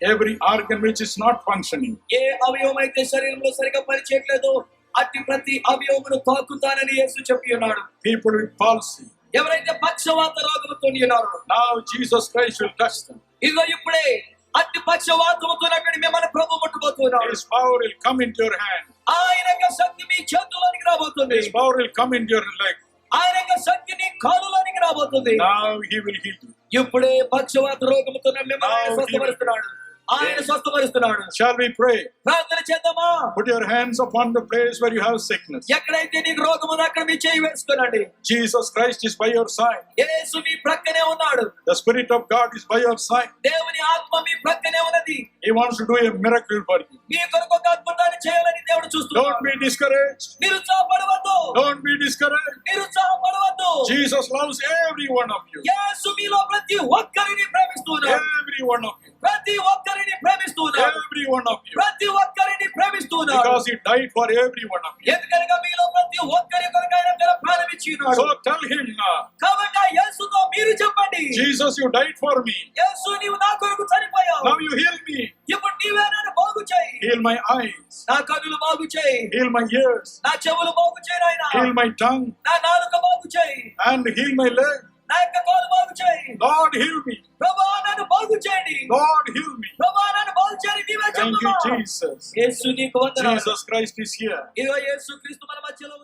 every organ which is not functioning. ఏ అవయవం అయితే శరీరంలో సరిగా పనిచేయట్లేదో అట్టి ప్రతి అవయవమును తాకుతానని యేసు చెప్పి ఉన్నాడు. People with palsy. ఎవరైతే పక్షవాత రోగంతో ఉన్నారో Now Jesus Christ will touch them. ఇదిగో ఇప్పుడే అట్టి పక్షవాతముతో మిమ్మల్ని ప్రభు ముట్టబోతున్నాడు. His power will come into your hand. ఆయన యొక్క శక్తి మీ చేతుల్లోనికి రాబోతుంది. His power will come into your leg. ఆయన యొక్క శక్తి నీ కాలులోనికి రాబోతుంది. Now he will heal you. ఇప్పుడే పక్షవాత రోగముతో మిమ్మల్ని ఆయన స్వస్థపరుస్తున్నాడు. ఆయన స్వస్థపరుస్తున్నాడు. Shall we pray? ప్రార్థన చేద్దామా? Put your hands upon the place where you have sickness. ఎక్కడైతే నీకు రోగం ఉందో అక్కడ మీ చేయి వేసుకోనండి. Jesus Christ is by your side. యేసు మీ ప్రక్కనే ఉన్నాడు. The Spirit of God is by your side. దేవుని ఆత్మ మీ ప్రక్కనే ఉన్నది. He wants to do a miracle for you. మీ కొరకు ఒక అద్భుతాన్ని చేయాలని దేవుడు చూస్తున్నాడు. Don't be discouraged. నిరుత్సాహపడవద్దు. Don't be discouraged. నిరుత్సాహపడవద్దు. Jesus loves every one of you. యేసు మీలో ప్రతి ఒక్కరిని ప్రేమిస్తున్నాడు. Every one of you. ప్రతి ఒక్కరిని ప్రేమిస్తున్నాడు. Every one of you. ప్రతి ఒక్కరిని ప్రేమిస్తున్నాడు. Because he died for every one of you. ఎందుకనగా మీలో ప్రతి ఒక్కరి కొరకు ఆయన తన ప్రాణం ఇచ్చినాడు. So tell him now. కాబట్టి ఆ యేసుతో మీరు చెప్పండి. Jesus, you died for me. యేసు నీవు నా కొరకు చనిపోయావు. Now you heal me. ఇప్పుడు నీవే నన్ను బాగు చేయి. Heal my eyes. నా కన్నులు బాగు చేయి. Heal my ears. నా చెవులు బాగు చేయి నాయనా. Heal my tongue. నా నాలుక బాగు చేయి. And heal my leg. నా యొక్క కాలు బాగు చేయి. Lord, heal me. ప్రభువా నన్ను బాగు చేయండి. Lord, heal me. ప్రభువా నన్ను బాగు చేయండి. నీవే Thank చెప్పమ్మా. you, Jesus. యేసు నీకు వందనాలు. Jesus Christ is here. ఇదిగో యేసు క్రీస్తు మన మధ్యలో